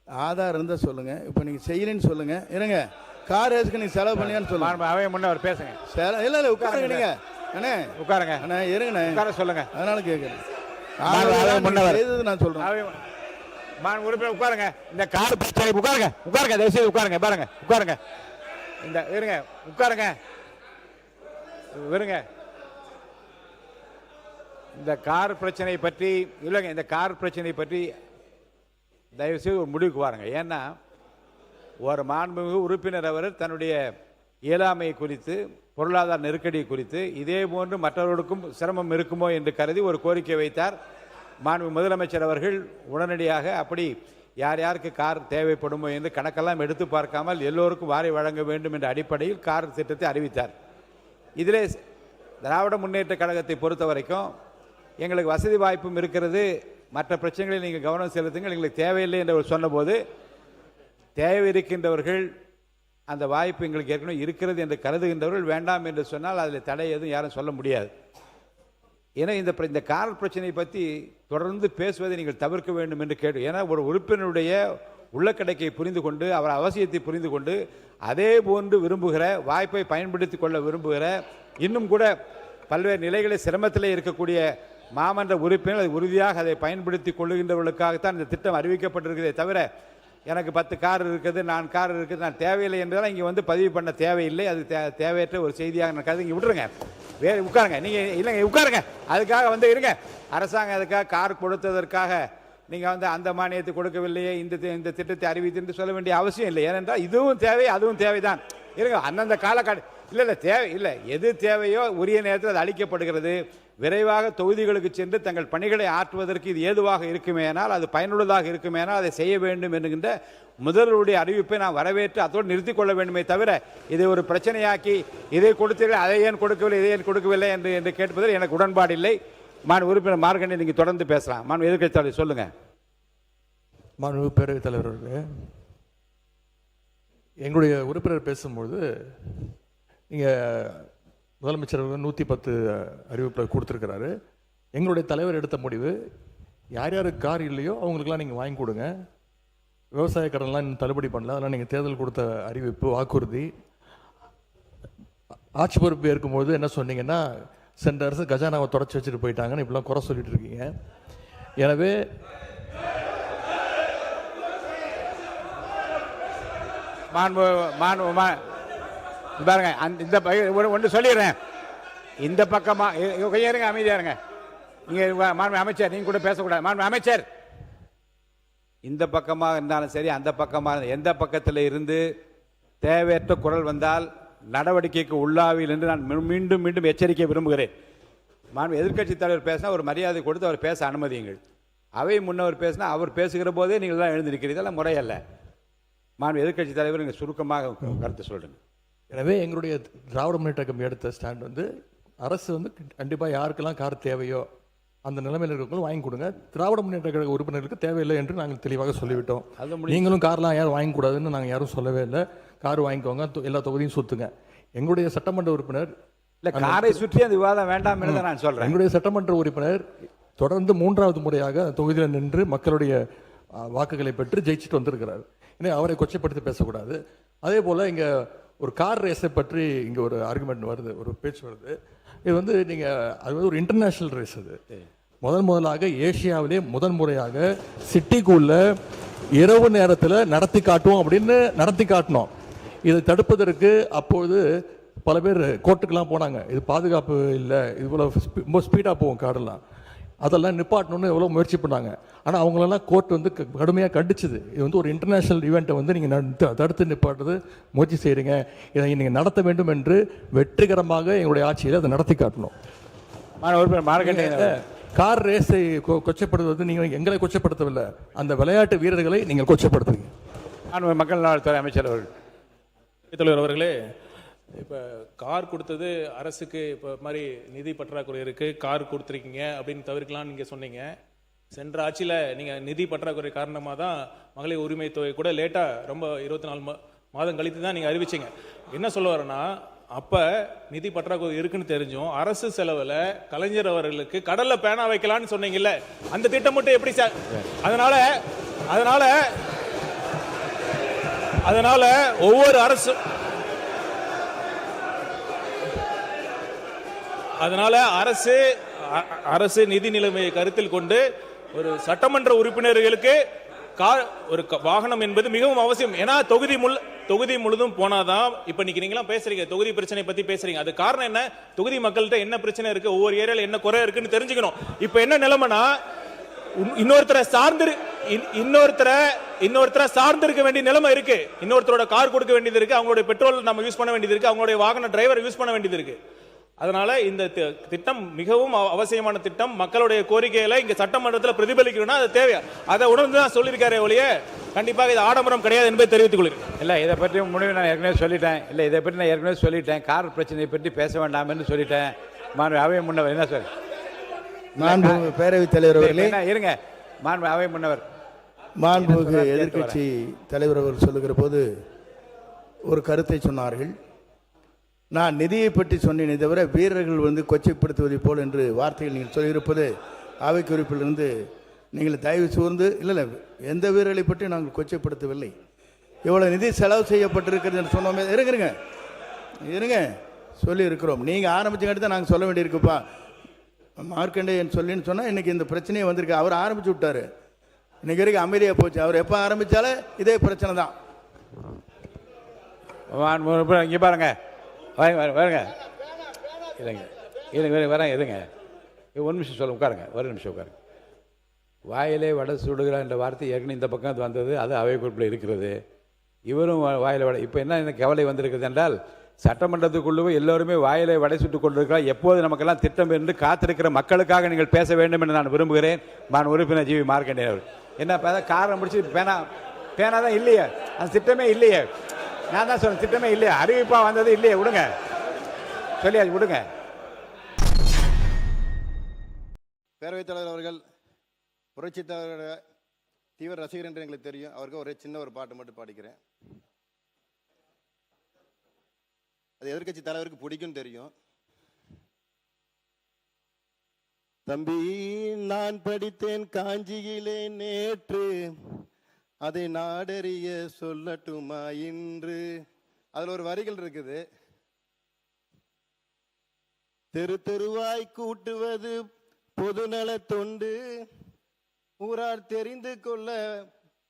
ஆதார் இருந்தா சொல்லுங்க. இப்ப நீங்க செய்யலன்னு சொல்லுங்க. இருங்க, கார் ரேஸ்க்கு நீங்க செலவு பண்ணியான்னு சொல்லுங்க. அவை முன்னவர் பேசுங்க. இல்ல இல்ல உட்காருங்க நீங்க. அண்ணே உட்காருங்க. அண்ணே இருங்கண்ணே, உட்கார சொல்லுங்க. அதனால கேட்குறேன். முன்னவர் செய்தது நான் சொல்றேன். மாண்பு உறுப்பினர் உட்காருங்க. இந்த கார் பிரச்சனை உட்காருங்க, உட்காருங்க, தயவு செய்து உட்காருங்க. பாருங்க, உட்காருங்க. இந்த இருங்க, உட்காருங்க, இருங்க. இந்த கார் பிரச்சனை பற்றி இல்லைங்க, இந்த கார் பிரச்சனை பற்றி தயவு செய்து ஒரு முடிவுக்கு வாருங்க. ஏன்னா ஒரு மாண்புமிகு உறுப்பினர் அவர் தன்னுடைய இயலாமை குறித்து, பொருளாதார நெருக்கடி குறித்து இதே போன்று மற்றவர்களுக்கும் சிரமம் இருக்குமோ என்று கருதி ஒரு கோரிக்கை வைத்தார். மாண்பு முதலமைச்சர் அவர்கள் உடனடியாக அப்படி யார் யாருக்கு கார் தேவைப்படுமோ என்று கணக்கெல்லாம் எடுத்து பார்க்காமல் எல்லோருக்கும் வாரி வழங்க வேண்டும் என்ற அடிப்படையில் கார் திட்டத்தை அறிவித்தார். இதிலே திராவிட முன்னேற்ற கழகத்தை பொறுத்த வரைக்கும் எங்களுக்கு வசதி வாய்ப்பும் இருக்கிறது, மற்ற பிரச்சனைகளில் நீங்கள் கவனம் செலுத்துங்கள், எங்களுக்கு தேவையில்லை என்று சொன்னபோது, தேவை இருக்கின்றவர்கள் அந்த வாய்ப்பு எங்களுக்கு ஏற்கனவே இருக்கிறது என்று கருதுகின்றவர்கள் வேண்டாம் என்று சொன்னால் அதில் தடை எதுவும் யாரும் சொல்ல முடியாது. ஏன்னா இந்த கார் பிரச்சனையை பற்றி தொடர்ந்து பேசுவதை நீங்கள் தவிர்க்க வேண்டும் என்று கேட்டு, ஏன்னா ஒரு உறுப்பினருடைய உள்ளக்கடைக்கை புரிந்து கொண்டு, அவர் அவசியத்தை புரிந்து கொண்டு, அதே போன்று விரும்புகிற, வாய்ப்பை பயன்படுத்தி கொள்ள விரும்புகிற, இன்னும் கூட பல்வேறு நிலைகளை சிரமத்திலே இருக்கக்கூடிய மாமன்ற உறுப்பினர் அதை உறுதியாக அதை பயன்படுத்தி கொள்ளுகின்றவர்களுக்காகத்தான் இந்த திட்டம் அறிவிக்கப்பட்டிருக்கிறதே தவிர, எனக்கு 10 கார் இருக்குது, 4 கார் இருக்குது, நான் தேவையில்லை என்றால் இங்கே வந்து பதிவு பண்ண தேவையில்லை. அது தேவையற்ற ஒரு செய்தியாக நான் கருது. இங்கே விட்டுருங்க, வேறு உட்காருங்க. நீங்கள் இல்லைங்க, உட்காருங்க. அதுக்காக வந்து இருங்க, அரசாங்கம் அதுக்காக கார் கொடுத்ததற்காக நீங்கள் வந்து அந்த மானியத்தை கொடுக்கவில்லையே, இந்த திட்டத்தை அறிவித்து என்று சொல்ல வேண்டிய அவசியம் இல்லை. ஏனென்றால் இதுவும் தேவை, அதுவும் தேவைதான். இருங்க, அந்தந்த காலகட்டம் இல்லை தேவை இல்லை, எது தேவையோ உரிய நேரத்தில் அது அளிக்கப்படுகிறது. விரைவாக தொகுதிகளுக்கு சென்று தங்கள் பணிகளை ஆற்றுவதற்கு இது ஏதுவாக இருக்குமேனால், அது பயனுள்ளதாக இருக்குமேனால் அதை செய்ய வேண்டும் என்கின்ற முதல்வருடைய அறிவிப்பை நான் வரவேற்று அதோடு நிறுத்திக் கொள்ள வேண்டுமே தவிர, இதை ஒரு பிரச்சனையாக்கி இதை கொடுத்தீர்கள், அதை ஏன் கொடுக்கவில்லை, இதை ஏன் கொடுக்கவில்லை என்று கேட்பதில் எனக்கு உடன்பாடு இல்லை. மாண்பு உறுப்பினர் மார்கண்டி, நீங்கள் தொடர்ந்து பேசலாம். மாண்பு எதிர்க்கட்சி தலைவர் சொல்லுங்க. மாண்பு பேரவைத் தலைவர் அவர்களே, எங்களுடைய உறுப்பினர் பேசும்போது நீங்கள் முதலமைச்சர் 110 அறிவிப்பை கொடுத்துருக்கிறாரு. எங்களுடைய தலைவர் எடுத்த முடிவு, யார் யாருக்கு கார் இல்லையோ அவங்களுக்கெல்லாம் நீங்கள் வாங்கி கொடுங்க, விவசாய கடன்லாம் இன்னும் தள்ளுபடி பண்ணல, அதெல்லாம் நீங்கள் தேர்தல் கொடுத்த அறிவிப்பு, வாக்குறுதி. ஆட்சி பொறுப்பு ஏற்கும்போது என்ன சொன்னீங்கன்னா, சென்ற அரசு கஜானாவை தொடச்சி வச்சுட்டு போயிட்டாங்கன்னு இப்படிலாம் குறை சொல்லிட்டு இருக்கீங்க. எனவே பாருங்க, இந்த ஒன்று சொல்லிடுறேன். இந்த பக்கமா இருங்க, அமைதியா இருங்க. நீங்க மாண்பு அமைச்சர், நீங்க கூட பேசக்கூடாது. மாண்பு அமைச்சர், இந்த பக்கமாக இருந்தாலும் சரி, அந்த பக்கமாக எந்த பக்கத்தில் இருந்து தேவையற்ற குரல் வந்தால் நடவடிக்கைக்கு உள்ளாவில் என்று நான் மீண்டும் மீண்டும் எச்சரிக்கை விரும்புகிறேன். மாண்பு எதிர்க்கட்சி தலைவர் பேசினா ஒரு மரியாதை கொடுத்து அவர் பேச அனுமதியுங்கள். அவை முன்னவர் பேசினா அவர் பேசுகிற போதே நீங்கள் தான் எழுந்திருக்கிறீர்கள், முறையல்ல. மாண்பு எதிர்க்கட்சி தலைவர் நீங்கள் சுருக்கமாக கருத்து சொல்லுங்க. எனவே எங்களுடைய திராவிட முன்னேற்ற கழகம் எடுத்த ஸ்டாண்ட் வந்து, அரசு வந்து கண்டிப்பாக யாருக்கெல்லாம் கார் தேவையோ அந்த நிலைமையில் இருக்கிறவங்களும் வாங்கி கொடுங்க, திராவிட முன்னேற்ற கழக உறுப்பினர்களுக்கு தேவையில்லை என்று நாங்கள் தெளிவாக சொல்லிவிட்டோம். நீங்களும் கார்லாம் யாரும் வாங்கக்கூடாதுன்னு நாங்கள் யாரும் சொல்லவே இல்லை. கார் வாங்கிக்கோங்க, எல்லா தொகுதியும் சுற்றுங்க. எங்களுடைய சட்டமன்ற உறுப்பினர் இல்லை, காரை சுற்றி அந்த விவாதம் வேண்டாம் என்று நான் சொல்கிறேன். எங்களுடைய சட்டமன்ற உறுப்பினர் தொடர்ந்து 3வது முறையாக தொகுதியில் நின்று மக்களுடைய வாக்குகளை பெற்று ஜெயிச்சுட்டு வந்திருக்கிறார். இன்னும் அவரை கொச்சைப்படுத்தி பேசக்கூடாது. அதே போல் இங்கே ஒரு கார் ரேஸை பற்றி இங்கே ஒரு ஆர்குமெண்ட் வருது, ஒரு பேச்சு வருது. இது வந்து நீங்கள் அது வந்து ஒரு இன்டர்நேஷ்னல் ரேஸ். அது முதலாக ஏசியாவிலே முதல் முறையாக சிட்டிக்குள்ள இரவு நேரத்தில் நடத்தி காட்டுவோம் அப்படின்னு நடத்தி காட்டினோம். இதை தடுப்பதற்கு அப்பொழுது பல பேர் கோர்ட்டுக்கெல்லாம் போனாங்க. இது பாதுகாப்பு இல்லை, இது போல் ரொம்ப ஸ்பீடாக போகும் காரெல்லாம், அதெல்லாம் நிப்பாட்டணும்னு எவ்வளோ முயற்சி பண்ணாங்க. ஆனால் அவங்களெல்லாம் கோர்ட் வந்து கடுமையாக கண்டிச்சுது. இது வந்து ஒரு இன்டர்நேஷ்னல் ஈவெண்ட்டை வந்து நீங்கள் தடுத்து நிப்பாட்டுறது முயற்சி செய்கிறீங்க, இதை நீங்கள் நடத்த வேண்டும் என்று வெற்றிகரமாக எங்களுடைய ஆட்சியில் அதை நடத்தி காட்டணும். கார் ரேஸை கொச்சைப்படுத்துவது நீங்கள் எங்களை கொச்சைப்படுத்தவில்லை, அந்த விளையாட்டு வீரர்களை நீங்கள் கொச்சைப்படுத்துவீங்க. மக்கள் நலத்துறை அமைச்சர் அவர்களே, இப்போ கார் கொடுத்தது அரசுக்கு இப்போ மாதிரி நிதி பற்றாக்குறை இருக்குது, கார் கொடுத்துருக்கீங்க அப்படின்னு தவிர்க்கலாம்னு நீங்கள் சொன்னீங்க. சென்ற ஆட்சியில் நீங்கள் நிதி பற்றாக்குறை காரணமாக தான் மகளிர் உரிமை தொகை கூட லேட்டாக ரொம்ப 24 மாதம் கழித்து தான் நீங்கள் அறிவிச்சிங்க. என்ன சொல்ல வரேன்னா, அப்போ நிதி பற்றாக்குறை இருக்குன்னு தெரிஞ்சும் அரசு செலவில் கலைஞர் அவர்களுக்கு கடலில் பேனா வைக்கலான்னு சொன்னீங்கல்ல, அந்த திட்டம் மட்டும் எப்படி சார்? அதனால ஒவ்வொரு அரசு நிதி நிலைமையை கருத்தில் கொண்டு ஒரு சட்டமன்ற உறுப்பினர்களுக்கு ஒரு வாகனம் என்பது மிகவும் அவசியம். ஏன்னா தொகுதி முழுதும் போனாதான் இப்ப நீங்க பேசுறீங்க, தொகுதி பிரச்சனை பத்தி பேசுறீங்க. அது காரணம் என்ன? தொகுதி மக்கள்கிட்ட என்ன பிரச்சனை இருக்கு, ஒவ்வொரு ஏரியால என்ன குறை இருக்குன்னு தெரிஞ்சுக்கணும். இப்ப என்ன நிலைமைனா, இன்னொருத்தரை சார்ந்து இருக்க வேண்டிய நிலைமை இருக்கு. இன்னொருத்தரோட கார் கொடுக்க வேண்டியது இருக்கு, அவங்களுடைய பெட்ரோல் நம்ம யூஸ் பண்ண வேண்டியது இருக்கு, அவங்களுடைய வாகன டிரைவர் யூஸ் பண்ண வேண்டியது இருக்கு. அதனால இந்த திட்டம் மிகவும் அவசியமான திட்டம். மக்களுடைய கோரிக்கைகளை இங்க சட்டமன்றத்தில் பிரதிபலிக்கணும்னா அது தேவை. அதை உணர்ந்து தான் சொல்லியிருக்காரு ஒழிய கண்டிப்பாக இது ஆடம்பரம் கிடையாது என்பதை தெரிவித்துக் கொள்கிறேன். இல்லை, இதை பற்றி முடிவு நான் ஏற்கனவே சொல்லிட்டேன். கார் பிரச்சனையை பற்றி பேச வேண்டாம்னு சொல்லிட்டேன். அவை முன்னவர் என்ன சார்? பேரவைத் தலைவர் அவர்களே, இருங்க. அவை முன்னவர் மாண்புமிகு எதிர்க்கட்சி தலைவர் அவர்கள் சொல்லுகிற போது ஒரு கருத்தை சொன்னார்கள். நான் நிதியை பற்றி சொன்னேனே தவிர வீரர்கள் வந்து கொச்சைப்படுத்துவதை போல் என்று வார்த்தைகள் நீங்கள் சொல்லியிருப்பது அவை குறிப்பிலிருந்து நீங்கள் தயவு கூர்ந்து இல்லை, எந்த வீரர்களை பற்றி நாங்கள் கொச்சைப்படுத்தவில்லை. இவ்வளோ நிதி செலவு செய்யப்பட்டிருக்கிறது என்று சொன்னோமே. இருங்க சொல்லி இருக்கிறோம். நீங்கள் ஆரம்பிச்சுக்கிட்டு தான் நாங்கள் சொல்ல வேண்டியிருக்குப்பா. மார்க்கண்டேயன் சொல்லின்னு சொன்னால் இன்றைக்கி இந்த பிரச்சனையே வந்திருக்கு. அவர் ஆரம்பிச்சு விட்டார், இன்றைக்கி வரைக்கும் அமைதியாக போச்சு. அவர் எப்போ ஆரம்பித்தாலே இதே பிரச்சனை தான். இங்கே பாருங்க, வரங்க இருங்க, ஒரு நிமிஷம் சொல்ல உட்காருங்க, ஒரு நிமிஷம் உட்காருங்க. வாயிலே வடை சுடுகிறா என்ற வார்த்தை ஏற்கனவே இந்த பக்கம் அது வந்தது, அது அவை குறிப்பில் இருக்கிறது. இவரும் வாயில வடை. இப்போ என்ன எனக்கு கவலை வந்திருக்கிறது என்றால், சட்டமன்றத்துக்குள்ளே எல்லோருமே வாயிலை வடை சுட்டுக் கொண்டிருக்கிறார். எப்போது நமக்கெல்லாம் திட்டம் என்று காத்திருக்கிற மக்களுக்காக நீங்கள் பேச வேண்டும் என்று நான் விரும்புகிறேன். நான் உறுப்பினர் ஜிவி மார்க்கண்டேயன் அவர்கள். என்ன காரணம் முடிச்சு பேனா தான் இல்லையே, அந்த திட்டமே இல்லையே. நான் தான் சொல்றேன், திட்டமே இல்லையா, அறிவிப்பா வந்தது இல்லையே. விடுங்க, சொல்லியாச்சு, விடுங்க. பேரவைத் தலைவர் அவர்கள் புரட்சி தலைவரோட தீவிர ரசிகர் என்று எங்களுக்கு தெரியும். அவருக்கு ஒரு சின்ன ஒரு பாட்டு மட்டும் பாடிக்கிறேன். அது எதிர்க்கட்சி தலைவருக்கு பிடிக்கும் தெரியும். தம்பி, நான் படித்தேன் காஞ்சியிலே நேற்று, அதை நாடறிய சொல்லட்டுமா இன்று. அதுல ஒரு வரிகள் இருக்குது. தெரு தெருவாய் கூட்டுவது பொதுநல தொண்டு, ஊரார் தெரிந்து கொள்ள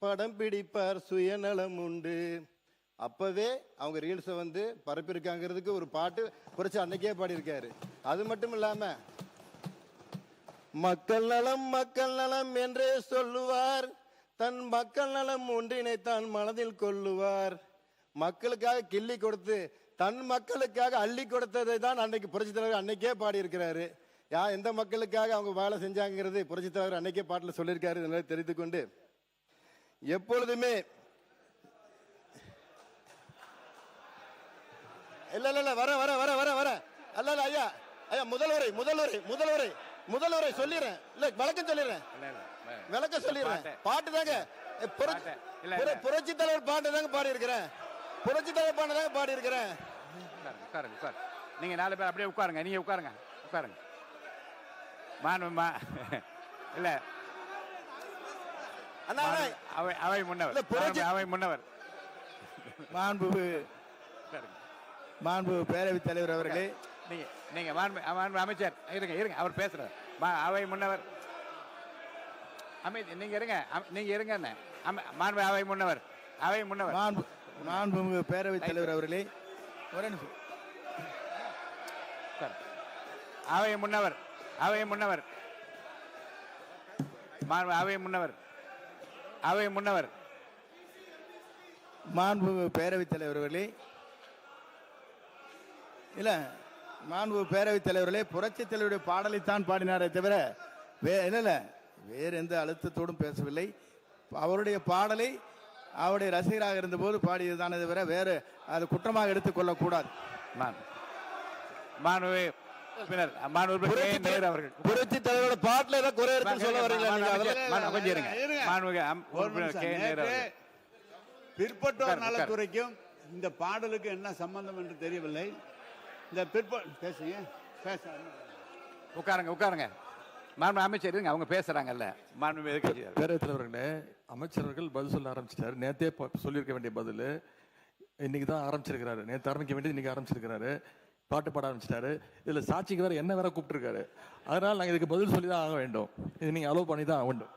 படம் பிடிப்பார் சுயநலம் உண்டு. அப்பவே அவங்க ரீல்ஸை வந்து பரப்பியிருக்காங்கிறதுக்கு ஒரு பாட்டு புரட்சி அன்னைக்கே பாடியிருக்காரு. அது மட்டும் இல்லாம மக்கள் நலம் என்றே சொல்லுவார், தன் மக்கள் நலம் ஒன்றினை தான் மனதில் கொள்ளுவார். மக்களுக்காக கிள்ளி கொடுத்து தன் மக்களுக்காக அள்ளி கொடுத்ததை தான் அன்னைக்கு புரட்சி தலைவர் அன்னைக்கே பாடி இருக்கிறாரு. எந்த மக்களுக்காக அவங்க வேலை செஞ்சாங்கிறது புரட்சி தலைவர் அன்னைக்கே பாட்டில் சொல்லியிருக்காரு. தெரிந்து கொண்டு எப்பொழுதுமே இல்ல வர வர வர வர வர அல்ல ஐயா ஐயா முதல்வரை சொல்லிடுறேன். இல்ல விளக்கம் சொல்லிடுறேன். பாட்டு தாங்க புரட்சி தலைவர் பாட்டு தாங்க பாடி இருக்கிறேன். புரட்சி தலைவர் பாட்டு தாங்க பாடி இருக்கிறேன். நீங்க 4 பேர் அப்படியே உட்காருங்க. நீங்க உட்காருங்க. இல்ல அண்ணா, அண்ணா. அவை முன்னவர் இல்ல, புரட்சி- அவை முன்னவர் மாண்பு பேரவைத் தலைவர் அவர்களே, நீங்க மாண்பு அமைச்சர் இருங்க அவர் பேசுறார். அவை முன்னவர் நீங்க இருங்க என்ன மாண்பு அவை முன்னவர் மாண்புமிகு பேரவைத் தலைவர் அவர்களே, ஒரே நிமிஷம். அவை முன்னவர் மாண்பு அவை முன்னவர் மாண்புமிகு பேரவைத் தலைவர் அவர்களே, இல்ல மாண்புமிகு பேரவைத் தலைவர்களே, புரட்சி தலைவருடைய பாடலைத்தான் பாடினாரே தவிர இல்ல வேறு எந்த அழுத்தத்தோடும் பேசவில்லை. அவருடைய பாடலை அவருடைய ரசிகராக இருந்தபோது பாடியதுதானே தவிர வேறு அது குற்றமாக எடுத்துக்கொள்ளக்கூடாது. புரட்சி தலைவரோட பாட்டுல ஏதாவது குறை இருக்குன்னு சொல்ல வரீங்களா நீங்க? பிற்பட்டோர் நலத்துறைக்கும் இந்த பாடலுக்கு என்ன சம்பந்தம் என்று தெரியவில்லை. இந்த பேசுங்க உட்காருங்க மாண்பு அமைச்சர் அவங்க பேசுறாங்கல்ல. மாண்பு பேரவைத் தலைவர்களே, அமைச்சர்கள் பதில் சொல்ல ஆரம்பிச்சிட்டாரு. நேத்தே சொல்லியிருக்க வேண்டிய பதில் இன்னைக்கு தான் ஆரம்பிச்சிருக்கிறாரு. நேற்று ஆரம்பிக்க வேண்டியது இன்னைக்கு ஆரம்பிச்சிருக்கிறாரு. பாட்டு பாட ஆரம்பிச்சிட்டாரு. இதுல சாட்சிக்கு வேற என்ன வேற கூப்பிட்டுருக்காரு. அதனால நாங்கள் இதுக்கு பதில் சொல்லி தான் ஆக வேண்டும். இது நீங்க அலோவ் பண்ணி தான் ஆக வேண்டும்.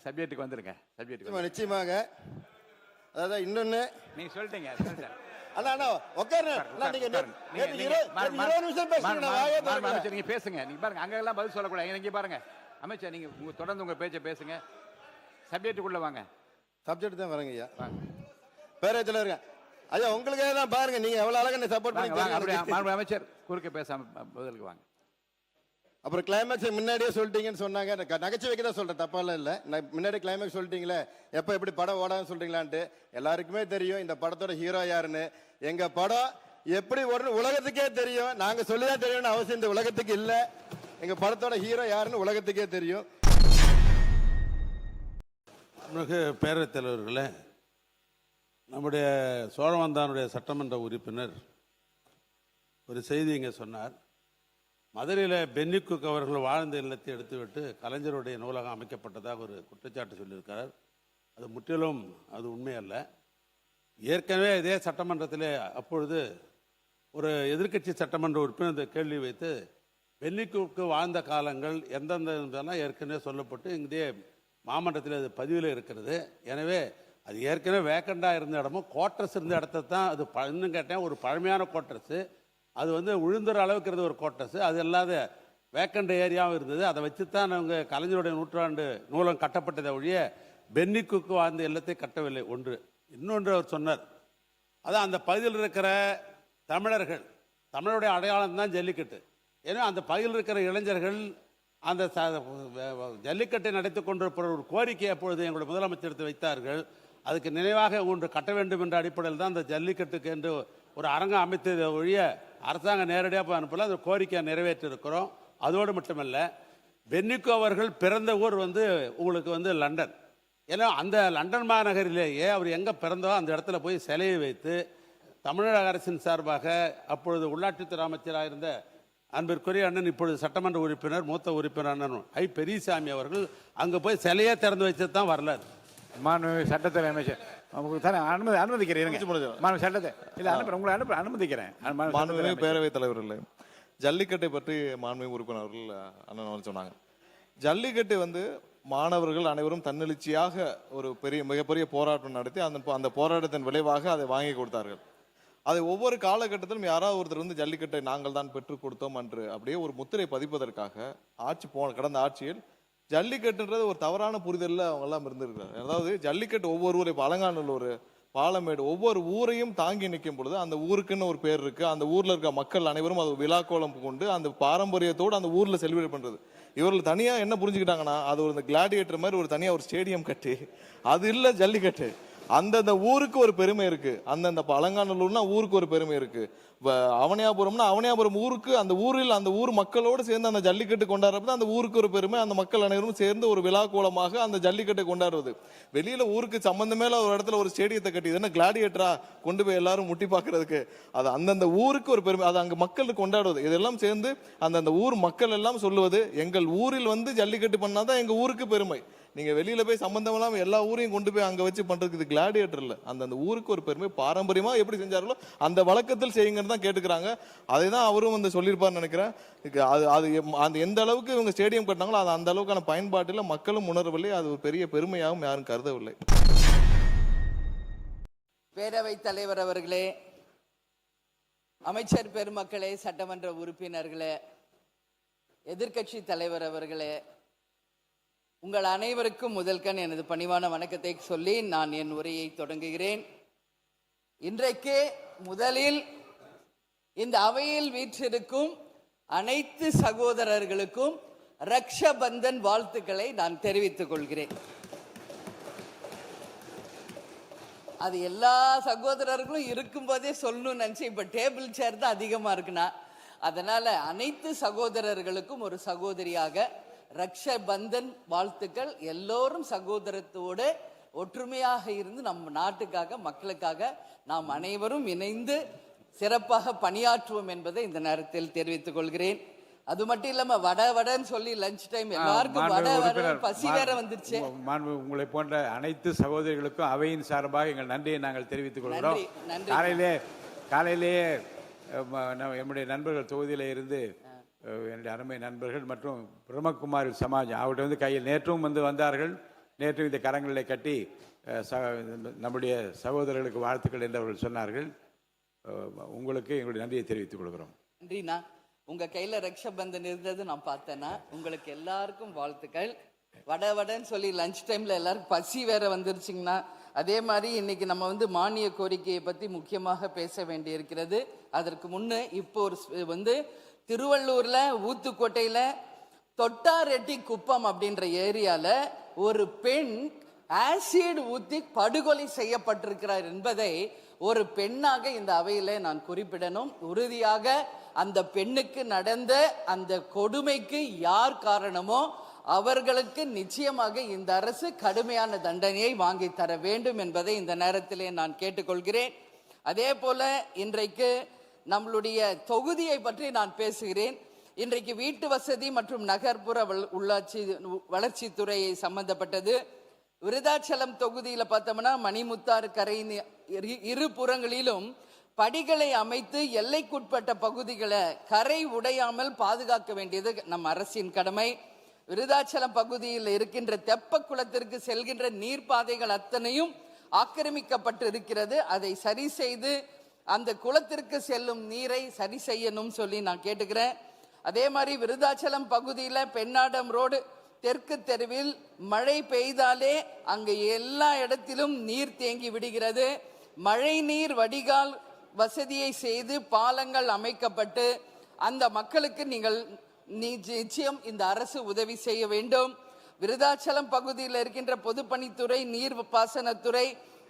சப்ஜெக்ட்டுக்கு வந்துருங்க. நிச்சயமாக. அதாவது இன்னொன்னு நீங்க சொல்லிட்டீங்க. அண்ணா அண்ணா உட்காருங்க. நீங்க 20 நிமிஷம் பேசுங்க. நீங்க பேசுங்க. நீங்க பாருங்க அங்கெல்லாம் பதில் சொல்லக்கூடாது. நீங்க பாருங்க அமைச்சர், நீங்க தொடர்ந்து உங்க பேச்சை பேசுங்க. சப்ஜெக்டுக்குள்ள வாங்க. சப்ஜெக்ட் தான் வரங்க ஐயா. பேரவைத் தலைவருங்க ஐயா, உங்களுக்காக தான் பாருங்க. நீங்க எவ்வளவு அழகா சப்போர்ட் பண்ணி அமைச்சர் குறுக்க பேசாம பதிலுக்கு வாங்க. அப்புறம் கிளைமேக்ஸ் முன்னாடியே சொல்லிட்டீங்கன்னு சொன்னாங்க. நகைச்சுவை வைக்க தான் சொல்றேன், தப்பாலாம் இல்லை. முன்னாடி கிளைமேக்ஸ் சொல்லிட்டீங்களே, எப்போ எப்படி படம் ஓடாதுன்னு சொல்றீங்களான்ட்டு. எல்லாருக்குமே தெரியும் இந்த படத்தோட ஹீரோ யாருன்னு. எங்க படம் எப்படி ஓடணும் உலகத்துக்கே தெரியும். நாங்க சொல்லிதான் தெரியும்னு அவசியம் இந்த உலகத்துக்கு இல்லை. எங்க படத்தோட ஹீரோ யாருன்னு உலகத்துக்கே தெரியும். பேரவைத் தலைவர்களே, நம்முடைய சோழவந்தானுடைய சட்டமன்ற உறுப்பினர் ஒரு செய்தி இங்கே சொன்னார். மதுரையில் பென்னிக்குக் அவர்கள் வாழ்ந்த இல்லத்தை எடுத்துவிட்டு கலைஞருடைய நூலகம் அமைக்கப்பட்டதாக ஒரு குற்றச்சாட்டு சொல்லியிருக்கிறார். அது முற்றிலும் அது உண்மையல்ல. ஏற்கனவே இதே சட்டமன்றத்தில் அப்பொழுது ஒரு எதிர்க்கட்சி சட்டமன்ற உறுப்பினர் கேள்வி வைத்து பென்னிக்குக்கு வாழ்ந்த காலங்கள் எந்தெந்த ஏற்கனவே சொல்லப்பட்டு இங்கே மாமன்றத்தில் அது பதிவில் இருக்கிறது. எனவே அது ஏற்கனவே வேக்கண்டாக இருந்த இடமும் கோட்ரஸ் இருந்த இடத்த தான் அது இன்னும் கேட்டேன் ஒரு பழமையான கோட்ரஸு. அது உழுந்துற அளவுக்கு இருந்த ஒரு கோட்டஸ். அது இல்லாத வேக்கண்ட் ஏரியாவும் இருந்தது. அதை வச்சு தான் அவங்க கலைஞருடைய நூற்றாண்டு நூலம் கட்டப்பட்டதை ஒழிய பென்னிக்குக்கு வாழ்ந்த இல்லத்தை கட்டவில்லை. ஒன்று. இன்னொன்று அவர் சொன்னார், அதான் அந்த பகுதியில் இருக்கிற தமிழருடைய அடையாளம் தான் ஜல்லிக்கட்டு. ஏன்னா அந்த பகுதியில் இருக்கிற இளைஞர்கள் அந்த ஜல்லிக்கட்டை நடத்தி கொண்டிருக்கிற ஒரு கோரிக்கை அப்பொழுது எங்களுடைய முதலமைச்சர் வைத்தார்கள். அதுக்கு நினைவாக ஒன்று கட்ட வேண்டும் என்ற அடிப்படையில் தான் அந்த ஜல்லிக்கட்டுக்கு என்று ஒரு அரங்கம் அமைத்ததை ஒழிய அரசாங்கம் நேரடியாக போய் அனுப்பல. அந்த கோரிக்கையை நிறைவேற்றிருக்கிறோம். அதோடு மட்டுமல்ல, பென்னிக்கு அவர்கள் பிறந்த ஊர் உங்களுக்கு லண்டன். ஏன்னா அந்த லண்டன் மாநகரிலேயே அவர் எங்கே பிறந்தோ அந்த இடத்துல போய் சிலையை வைத்து தமிழக அரசின் சார்பாக அப்பொழுது உள்ளாட்சித்துறை அமைச்சராக இருந்த அன்பிற்குரிய அண்ணன் இப்பொழுது சட்டமன்ற உறுப்பினர் மூத்த உறுப்பினர் அண்ணன் பெரியசாமி அவர்கள் அங்கே போய் சிலையே திறந்து வச்சது தான் வரலாறு. சட்டத்துறை அமைச்சர் அனுமதிக்கிறேன். பேரவைத் தலைவர்கள் ஜல்லிக்கட்டை பற்றி மாண்புமிகு உறுப்பினர்கள் அண்ணன் சொன்னாங்க. ஜல்லிக்கட்டு மாணவர்கள் அனைவரும் தன்னெழுச்சியாக ஒரு மிகப்பெரிய போராட்டம் நடத்தி அந்த போராட்டத்தின் விளைவாக அதை வாங்கி கொடுத்தார்கள். அதை ஒவ்வொரு காலகட்டத்திலும் யாராவது ஒருத்தர் ஜல்லிக்கட்டை நாங்கள் தான் பெற்றுக் கொடுத்தோம் என்று அப்படியே ஒரு முத்திரை பதிப்பதற்காக கடந்த ஆட்சியில் ஜல்லிக்கட்டுன்றது ஒரு தவறான புரிதலில் அவங்க எல்லாம் இருந்திருக்கிறார். அதாவது ஜல்லிக்கட்டு ஒவ்வொரு ஊரை, இப்போ அலங்காநல்லூர், பாலமேடு, ஒவ்வொரு ஊரையும் தாங்கி நிற்கும் பொழுது அந்த ஊருக்குன்னு ஒரு பேர் இருக்கு. அந்த ஊர்ல இருக்க மக்கள் அனைவரும் அது விழாக்கோலம் கொண்டு அந்த பாரம்பரியத்தோடு அந்த ஊர்ல செலிப்ரேட் பண்றது. இவர்கள் தனியா என்ன புரிஞ்சுக்கிட்டாங்கன்னா, அது ஒரு கிளாடியேட்டர் மாதிரி ஒரு தனியா ஒரு ஸ்டேடியம் கட்டி, அது இல்ல ஜல்லிக்கட்டு. அந்தந்த ஊருக்கு ஒரு பெருமை இருக்கு. அந்தந்த அலங்காநல்லூர்னா ஊருக்கு ஒரு பெருமை இருக்கு. அவனியாபுரம்னா அவனியாபுரம் ஊருக்கு அந்த ஊரில் அந்த ஊர் மக்களோடு சேர்ந்து அந்த ஜல்லிக்கட்டு கொண்டாடுறது அந்த ஊருக்கு ஒரு பெருமை. அந்த மக்கள் அனைவரும் சேர்ந்து ஒரு விழா கோலமாக அந்த ஜல்லிக்கட்டை கொண்டாடுவது. வெளியில ஊருக்கு சம்பந்தமே இல்லாத ஒரு இடத்துல ஒரு ஸ்டேடியத்தை கட்டி என்ன கிளாடியேட்டரா கொண்டு போய் எல்லாரும் முட்டி பார்க்கறதுக்கு, அது அந்தந்த ஊருக்கு ஒரு பெருமை, அது அங்க மக்கள் கொண்டாடுவது. இதெல்லாம் சேர்ந்து அந்தந்த ஊர் மக்கள் எல்லாம் சொல்லுவது, எங்கள் ஊரில் வந்து ஜல்லிக்கட்டு பண்ணாதான் எங்க ஊருக்கு பெருமை. நீங்க வெளியில போய் சம்பந்தம் இல்லாம எல்லா ஊரையும் கொண்டு போய் அங்க வச்சு பண்றதுக்கு இது கிளாடியேட்டர் இல்ல. அந்த ஊருக்கு ஒரு பெருமை, பாரம்பரியமா எப்படி செஞ்சார்களோ அந்த வழக்கத்தில் செய்யுங்கன்னு தான் கேட்டுக்கிறாங்க. அதை தான் அவரும் வந்து சொல்லியிருப்பார்னு நினைக்கிறேன். அது எந்த அளவுக்கு இவங்க ஸ்டேடியம் கட்டினாங்களோ அது அந்த அளவுக்கான பயன்பாட்டில் மக்களும் உணரவில்லை. அது ஒரு பெரிய பெருமையாகவும் யாரும் கருதவில்லை. பேரவைத் தலைவர் அவர்களே, அமைச்சர் பெருமக்களே, சட்டமன்ற உறுப்பினர்களே, எதிர்க்கட்சி தலைவர் அவர்களே, உங்கள் அனைவருக்கும் முதல்கண் எனது பணிவான வணக்கத்தை சொல்லி நான் என் உரையை தொடங்குகிறேன். இன்றைக்கு முதலில் இந்த அவையில் வீற்றிருக்கும் அனைத்து சகோதரர்களுக்கும் ரக்ஷபந்தன் வாழ்த்துக்களை நான் தெரிவித்துக் கொள்கிறேன். அது எல்லா சகோதரர்களும் இருக்கும்போதே சொல்லணும்னு நினைச்சு இப்ப டேபிள் சேர் தான் அதிகமா இருக்குண்ணா. அதனால அனைத்து சகோதரர்களுக்கும் ஒரு சகோதரியாக ரக்ஷபந்தன் வாழ்த்துக்கள். எல்லோரும் சகோதரத்தோடு ஒற்றுமையாக இருந்து நம் நாட்டுக்காக மக்களுக்காக நாம் அனைவரும் இணைந்து சிறப்பாக பணியாற்றுவோம் என்பதை இந்த நேரத்தில் தெரிவித்துக் கொள்கிறேன். அது மட்டும் இல்லாம வடன்னு சொல்லி லஞ்ச் டைம் எல்லாருக்கும் வட பசி வேற வந்துருச்சு. உங்களை போன்ற அனைத்து சகோதரிகளுக்கும் அவையின் சார்பாக எங்கள் நன்றியை நாங்கள் தெரிவித்துக் கொள்கிறோம். காலையிலேயே நம்முடைய நண்பர்கள் தொகுதியில இருந்து என்னுடைய அருமை நண்பர்கள் மற்றும் பிரம்மகுமாரி சமாஜ் அவர்கிட்ட வந்து கையில் நேற்றும் வந்தார்கள். நேற்றும் இந்த கரங்களிலே கட்டி நம்முடைய சகோதரர்களுக்கு வாழ்த்துக்கள் என்று அவர்கள் சொன்னார்கள். உங்களுக்கு எங்களுடைய நன்றியை தெரிவித்துக் கொள்கிறோம். நன்றிண்ணா. உங்க கையில ரக்ஷபந்தன் இருந்தது நான் பார்த்தேன்னா. உங்களுக்கு எல்லாருக்கும் வாழ்த்துக்கள். வடன்னு சொல்லி லஞ்ச் டைம்ல எல்லாருக்கும் பசி வேற வந்துருச்சுங்கண்ணா. அதே மாதிரி இன்னைக்கு நம்ம மானிய கோரிக்கையை பத்தி முக்கியமாக பேச வேண்டி இருக்கிறது. அதற்கு முன்ன இப்போ ஒரு திருவள்ளூர்ல ஊத்துக்கோட்டையில தொட்டாரெட்டி குப்பம் அப்படின்ற ஏரியால ஒரு பெண் ஆசிட் ஊத்தி படுகொலை செய்யப்பட்டிருக்கிறார் என்பதை ஒரு பெண்ணாக இந்த அவையில நான் குறிப்பிடணும். உறுதியாக அந்த பெண்ணுக்கு நடந்த அந்த கொடுமைக்கு யார் காரணமோ அவர்களுக்கு நிச்சயமாக இந்த அரசு கடுமையான தண்டனையை வாங்கி தர வேண்டும் என்பதை இந்த நேரத்திலே நான் கேட்டுக்கொள்கிறேன். அதே போல இன்றைக்கு நம்மளுடைய தொகுதியை பற்றி நான் பேசுகிறேன். இன்றைக்கு வீட்டு வசதி மற்றும் நகர்ப்புற உள்ளாட்சி வளர்ச்சித்துறையை சம்பந்தப்பட்டது. விருதாச்சலம் தொகுதியில் பார்த்தோம்னா மணிமுத்தாறு கரை இரு புறங்களிலும் படிகளை அமைத்து எல்லைக்குட்பட்ட பகுதிகளை கரை உடையாமல் பாதுகாக்க வேண்டியது நம் அரசின் கடமை. விருதாச்சலம் பகுதியில் இருக்கின்ற தெப்ப குளத்திற்கு செல்கின்ற நீர்ப்பாதைகள் அத்தனையும் ஆக்கிரமிக்கப்பட்டு இருக்கிறது. அதை சரி செய்து அந்த குளத்திற்கு செல்லும் நீரை சரி செய்யணும் சொல்லி நான் கேட்டுக்கிறேன். அதே மாதிரி விருதாச்சலம் பகுதியில் பெண்ணாடம் ரோடு தெற்கு தெருவில் மழை பெய்தாலே அங்கு எல்லா இடத்திலும் நீர் தேங்கி விடுகிறது. மழை நீர் வடிகால் வசதியை செய்து பாலங்கள் அமைக்கப்பட்டு அந்த மக்களுக்கு நீங்கள் நிச்சயம் இந்த அரசு உதவி செய்ய வேண்டும். விருதாச்சலம் பகுதியில் இருக்கின்ற பொதுப்பணித்துறை, நீர் பாசனத்துறை,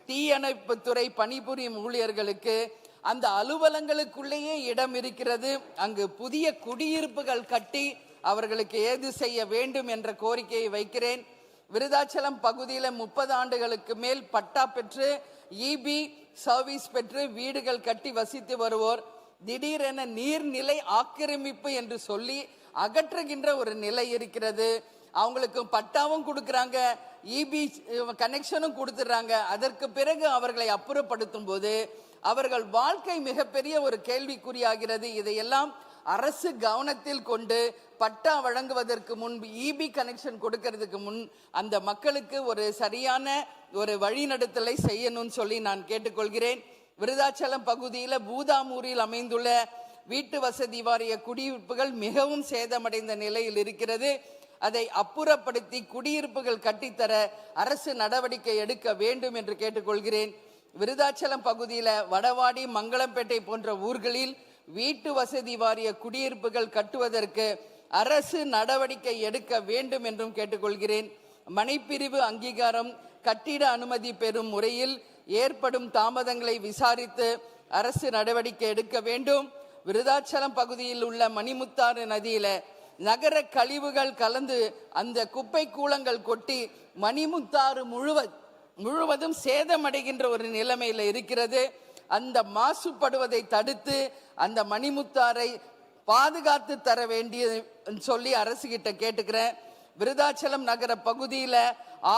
தீயணைப்புத்துறை பணிபுரியும் ஊழியர்களுக்கு அந்த அலுவலங்களுக்குள்ளேயே இடம் இருக்கிறது. அங்கு புதிய குடியிருப்புகள் கட்டி அவர்களுக்கு ஏது செய்ய வேண்டும் என்ற கோரிக்கையை வைக்கிறேன். விருதாச்சலம் பகுதியில் 30 ஆண்டுகளுக்கு மேல் பட்டா பெற்று இபி சர்வீஸ் பெற்று வீடுகள் கட்டி வசித்து வருவோர் திடீரென நீர்நிலை ஆக்கிரமிப்பு என்று சொல்லி அகற்றுகின்ற ஒரு நிலை இருக்கிறது. அவங்களுக்கு பட்டாவும் கொடுக்குறாங்க, இபி கனெக்ஷனும் கொடுத்துறாங்க. அதற்கு பிறகு அவர்களை அப்புறப்படுத்தும் போது அவர்கள் வாழ்க்கை மிகப்பெரிய ஒரு கேள்விக்குறியாகிறது. இதையெல்லாம் அரசு கவனத்தில் கொண்டு பட்டா வழங்குவதற்கு முன்பு இபி கனெக்ஷன் கொடுக்கிறதுக்கு முன் அந்த மக்களுக்கு ஒரு சரியான ஒரு வழிநடத்தலை செய்யணும்னு சொல்லி நான் கேட்டுக்கொள்கிறேன். விருதாச்சலம் பகுதியில் பூதாமூரில் அமைந்துள்ள வீட்டு வசதி வாரிய குடியிருப்புகள் மிகவும் சேதமடைந்த நிலையில் இருக்கிறது. அதை அப்புறப்படுத்தி குடியிருப்புகள் கட்டித்தர அரசு நடவடிக்கை எடுக்க வேண்டும் என்று கேட்டுக்கொள்கிறேன். விருதாச்சலம் பகுதியில் வடவாடி, மங்களம்பேட்டை போன்ற ஊர்களில் வீட்டு வசதி வாரிய குடியிருப்புகள் கட்டுவதற்கு அரசு நடவடிக்கை எடுக்க வேண்டும் என்றும் கேட்டுக்கொள்கிறேன். மனைப்பிரிவு அங்கீகாரம், கட்டிட அனுமதி பெறும் முறையில் ஏற்படும் தாமதங்களை விசாரித்து அரசு நடவடிக்கை எடுக்க வேண்டும். விருதாச்சலம் பகுதியில் உள்ள மணிமுத்தாறு நதியில நகர கழிவுகள் கலந்து அந்த குப்பை கூளங்கள் கொட்டி மணிமுத்தாறு முழுவதும் சேதமடைகின்ற ஒரு நிலைமையில் இருக்கிறது. அந்த மாசுபடுவதை தடுத்து அந்த மணிமுத்தாரை பாதுகாத்து தர வேண்டிய சொல்லி அரசு கிட்ட கேட்டுக்கிறேன். விருதாச்சலம் நகர பகுதியில்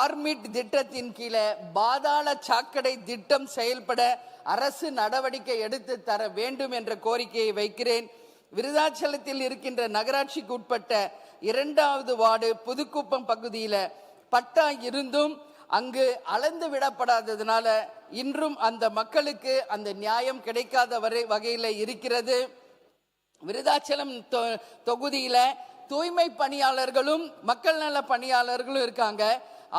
ஆர்மிட் திட்டத்தின் கீழே பாதாள சாக்கடை திட்டம் செயல்பட அரசு நடவடிக்கை எடுத்து தர வேண்டும் என்ற கோரிக்கையை வைக்கிறேன். விருதாச்சலத்தில் இருக்கின்ற நகராட்சிக்கு உட்பட்ட 2வது வார்டு புதுக்குப்பம் பகுதியில் பட்டா இருந்தும் அங்கு அளந்து விடப்படாததுனால இன்றும் அந்த மக்களுக்கு அந்த நியாயம் கிடைக்காத வகையில் இருக்கிறது. விருதாச்சலம் தொகுதியில தூய்மை பணியாளர்களும் மக்கள் நல பணியாளர்களும் இருக்காங்க.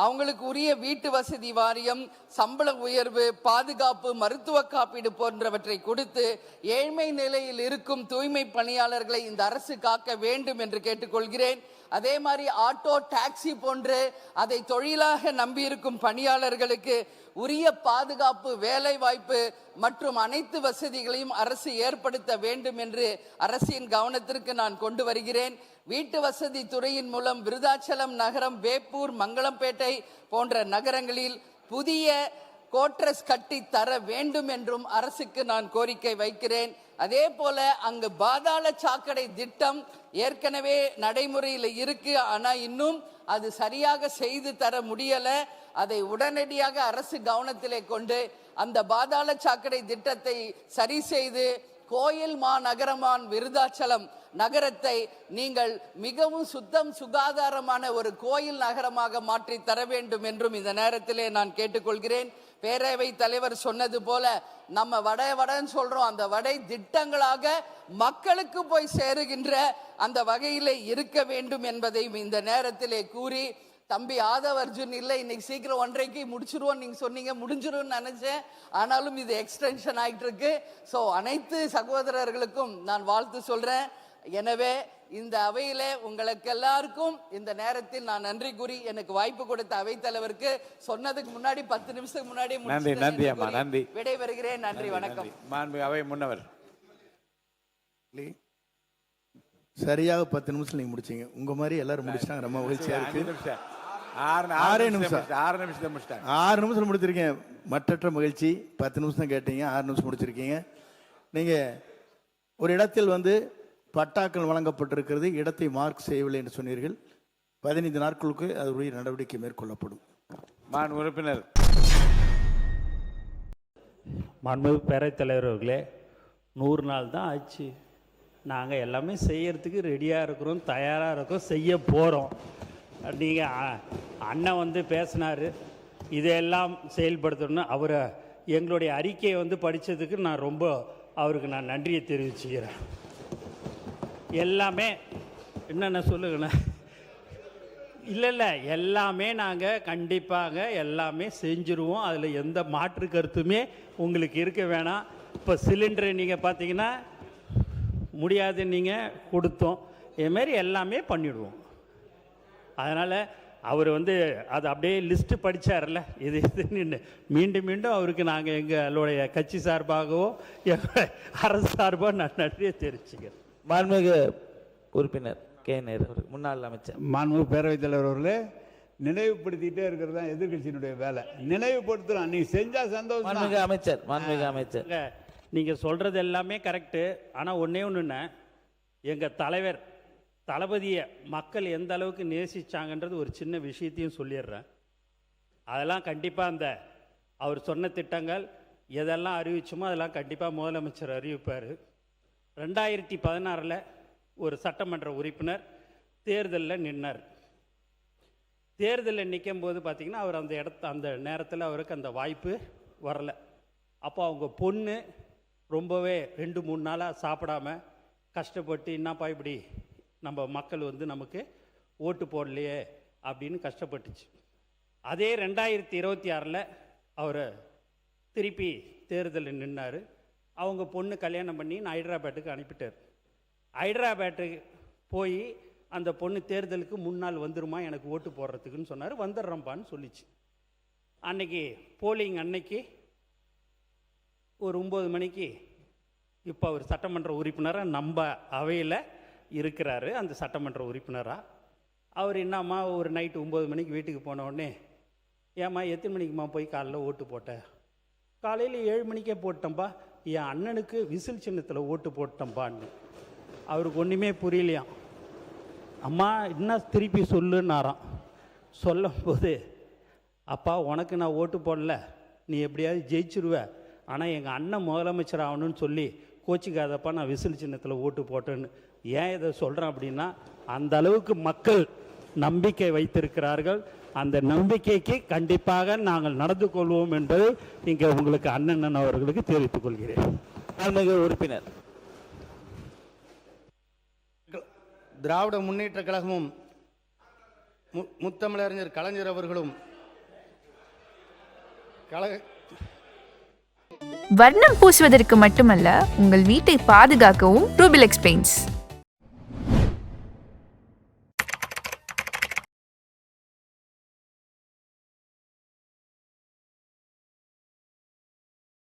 அவங்களுக்கு உரிய வீட்டு வசதி வாரியம், சம்பள உயர்வு, பாதுகாப்பு, மருத்துவ காப்பீடு போன்றவற்றை கொடுத்து ஏழ்மை நிலையில் இருக்கும் தூய்மை பணியாளர்களை இந்த அரசு காக்க வேண்டும் என்று கேட்டுக்கொள்கிறேன். அதே மாதிரி ஆட்டோ, டாக்ஸி போன்று அதை தொழிலாக நம்பியிருக்கும் பணியாளர்களுக்கு உரிய பாதுகாப்பு, வேலை வாய்ப்பு மற்றும் அனைத்து வசதிகளையும் அரசு ஏற்படுத்த வேண்டும் என்று அரசின் கவனத்திற்கு நான் கொண்டு வருகிறேன். வீட்டு வசதி துறையின் மூலம் விருதாச்சலம் நகரம், வேப்பூர், மங்களம்பேட்டை போன்ற நகரங்களில் புதிய கோட்ரஸ் கட்டி தர வேண்டும் என்றும் அரசுக்கு நான் கோரிக்கை வைக்கிறேன். அதே போல அங்கு பாதாள சாக்கடை திட்டம் ஏற்கனவே நடைமுறையில் இருக்கு. ஆனா இன்னும் அது சரியாக செய்து தர முடியல. அதை உடனடியாக அரசு கவனத்திலே கொண்டு அந்த பாதாள சாக்கடை திட்டத்தை சரி செய்து கோயில் மாநகரமான விருதாச்சலம் நகரத்தை நீங்கள் மிகவும் சுத்தம் சுகாதாரமான ஒரு கோயில் நகரமாக மாற்றி தர வேண்டும் என்றும் இந்த நேரத்திலே நான் கேட்டுக்கொள்கிறேன். பேரவை தலைவர் சொன்னது போல நம்ம வடன்னு சொல்றோம், அந்த வடை திட்டங்களாக மக்களுக்கு போய் சேருகின்ற அந்த வகையிலே இருக்க வேண்டும் என்பதை இந்த நேரத்திலே கூறி, தம்பி ஆதவ் அர்ஜுன் இல்லை இன்னைக்கு சீக்கிரம் 1:30க்கு முடிச்சிருவோம் நீங்க சொன்னீங்க, முடிஞ்சிரும் நினைச்சேன். ஆனாலும் இது எக்ஸ்டென்ஷன் ஆகிட்டு இருக்கு. ஸோ அனைத்து சகோதரர்களுக்கும் நான் வாழ்த்து சொல்றேன். எனவே இந்த அவையில உங்களுக்கு எல்லாருக்கும் இந்த நேரத்தில் நான் நன்றி கூறி எனக்கு வாய்ப்பு கொடுத்த அவைத்தலைவருக்கு சொன்னதுக்கு முன்னாடி 10 நிமிஷத்துக்கு முன்னாடி விடைபெறுகிறேன். நன்றி, வணக்கம். அவை முன்னவர் சரியாக 10 நிமிஷம் நீங்க முடிச்சீங்க. உங்க மாதிரி எல்லாரும் முடிச்சிட்டாங்க. ரொம்ப மகிழ்ச்சியா இருக்கு. 6 நிமிஷம் முடிச்சிட்டாங்க. 6 நிமிஷம் முடிச்சிருக்கீங்க. மற்றற்ற மகிழ்ச்சி. 10 நிமிஷம் தான் கேட்டீங்க, 6 நிமிஷம் முடிச்சிருக்கீங்க. நீங்க ஒரு இடத்தில் பட்டாக்கள் வழங்கப்பட்டிருக்கிறது, இடத்தை மார்க் செய்யவில்லை என்று சொன்னீர்கள். 15 நாட்களுக்கு அது உரிய நடவடிக்கை மேற்கொள்ளப்படும். உறுப்பினர் மாண்புமிகு பேரவைத் தலைவர் அவர்களே, 100 நாள் தான் ஆச்சு. நாங்கள் எல்லாமே செய்யறதுக்கு ரெடியாக இருக்கிறோம், தயாராக இருக்கோம், செய்ய போகிறோம். நீங்கள் அண்ணன் பேசினார், இதையெல்லாம் செயல்படுத்தணும்னு. அவரை எங்களுடைய அறிக்கையை படித்ததுக்கு நான் ரொம்ப அவருக்கு நான் நன்றியை தெரிவிச்சுக்கிறேன். எல்லாமே என்னென்ன சொல்லுங்கண்ணா, இல்லை எல்லாமே நாங்கள் கண்டிப்பாக எல்லாமே செஞ்சுருவோம். அதில் எந்த மாற்று கருத்துமே உங்களுக்கு இருக்க வேணாம். இப்போ சிலிண்டரு நீங்கள் பார்த்தீங்கன்னா முடியாது, நீங்கள் கொடுத்தோம், இதுமாரி எல்லாமே பண்ணிவிடுவோம். அதனால் அவர் அதை அப்படியே லிஸ்ட்டு படித்தார்ல, இது இதுன்னு மீண்டும் மீண்டும் அவருக்கு நாங்கள் எங்களுடைய கட்சி சார்பாகவோ எங்கள் அரசு சார்பாக நான் நன்றியை தெரிவிச்சுக்கிறேன். மாண்புமிகு உறுப்பினர் கே நேரு, முன்னாள் அமைச்சர். மாண்புமிகு பேரவைத் தலைவர் அவர்களே, நினைவுபடுத்திட்டே இருக்கிறது தான் எதிர்கட்சியினுடைய வேலை. நினைவுபடுத்துகிறோம், நீ செஞ்சால் சந்தோஷம். மாண்புமிகு அமைச்சர், மாண்புமிகு அமைச்சர், நீங்கள் சொல்கிறது எல்லாமே கரெக்டு. ஆனால் ஒன்றே ஒன்றுண்ணே, எங்கள் தலைவர் தளபதியை மக்கள் எந்த அளவுக்கு நேசிச்சாங்கன்றது ஒரு சின்ன விஷயத்தையும் சொல்லிடுறேன். அதெல்லாம் கண்டிப்பாக அவர் சொன்ன திட்டங்கள் எதெல்லாம் அறிவிச்சோமோ அதெல்லாம் கண்டிப்பாக முதலமைச்சர் அறிவிப்பார். 2016 ஒரு சட்டமன்ற உறுப்பினர் தேர்தலில் நின்னார். தேர்தலில் நிற்கும் போது பார்த்திங்கன்னா அவர் அந்த நேரத்தில் அவருக்கு அந்த வாய்ப்பு வரலை. அப்போ அவங்க பொண்ணு ரொம்பவே 2-3 நாளாக சாப்பிடாம கஷ்டப்பட்டு, என்னப்பா இப்படி நம்ம மக்கள் நமக்கு ஓட்டு போடலையே அப்படின்னு கஷ்டப்பட்டுச்சு. அதே 2026 அவர் திருப்பி தேர்தலில் நின்னார். அவங்க பொண்ணு கல்யாணம் பண்ணி ஹைதராபாத்துக்கு அனுப்பிட்டார். ஹைதராபாத்துக்கு போய் அந்த பொண்ணு தேர்தலுக்கு முன்னால் வந்துருமா எனக்கு ஓட்டு போடுறதுக்குன்னு சொன்னார். வந்துடுறோம்ப்பான்னு சொல்லிச்சு. அன்னைக்கு போலிங் அன்னைக்கு ஒரு 9 மணிக்கு இப்போ அவர் சட்டமன்ற உறுப்பினராக நம்ம அவையில் இருக்கிறாரு. அந்த சட்டமன்ற உறுப்பினராக அவர் என்னம்மா ஒரு நைட்டு 9 மணிக்கு வீட்டுக்கு போன உடனே, ஏம்மா எத்தனை மணிக்குமா போய் காலைல ஓட்டு போட்டேன்? காலையில் 7 மணிக்கே போட்டேன்ப்பா, என் அண்ணனுக்கு விசில் சின்னத்தில் ஓட்டு போட்டேன்ப்பான்னு. அவருக்கு ஒன்றுமே புரியலையாம். அம்மா என்ன திருப்பி சொல்லுன்னாராம். சொல்லும் போது, அப்பா உனக்கு நான் ஓட்டு போடல, நீ எப்படியாவது ஜெயிச்சிருவ, ஆனால் எங்கள் அண்ணன் முதலமைச்சர் ஆகணும்னு சொல்லி கோச்சிக்காதப்பா நான் விசில் சின்னத்தில் ஓட்டு போட்டேன்னு. ஏன் இதை சொல்கிறேன் அப்படின்னா, அந்த அளவுக்கு மக்கள் நம்பிக்கை வைத்திருக்கிறார்கள். அந்த நம்பிக்கைக்கு கண்டிப்பாக நாங்கள் நடந்து கொள்வோம் என்பதை இங்கே உங்களுக்கு அண்ணன் அவர்களுக்கு தெரிவித்துக் கொள்கிறேன். மாண்புமிகு உறுப்பினர். திராவிட முன்னேற்ற கழகமும் முத்தமிழறிஞர் கலைஞர் அவர்களும் வர்ணம் பூசுவதற்கு மட்டுமல்ல, உங்கள் வீட்டை பாதுகாக்கவும் ரூபிலெக்ஸ் பெயிண்ட்ஸ்.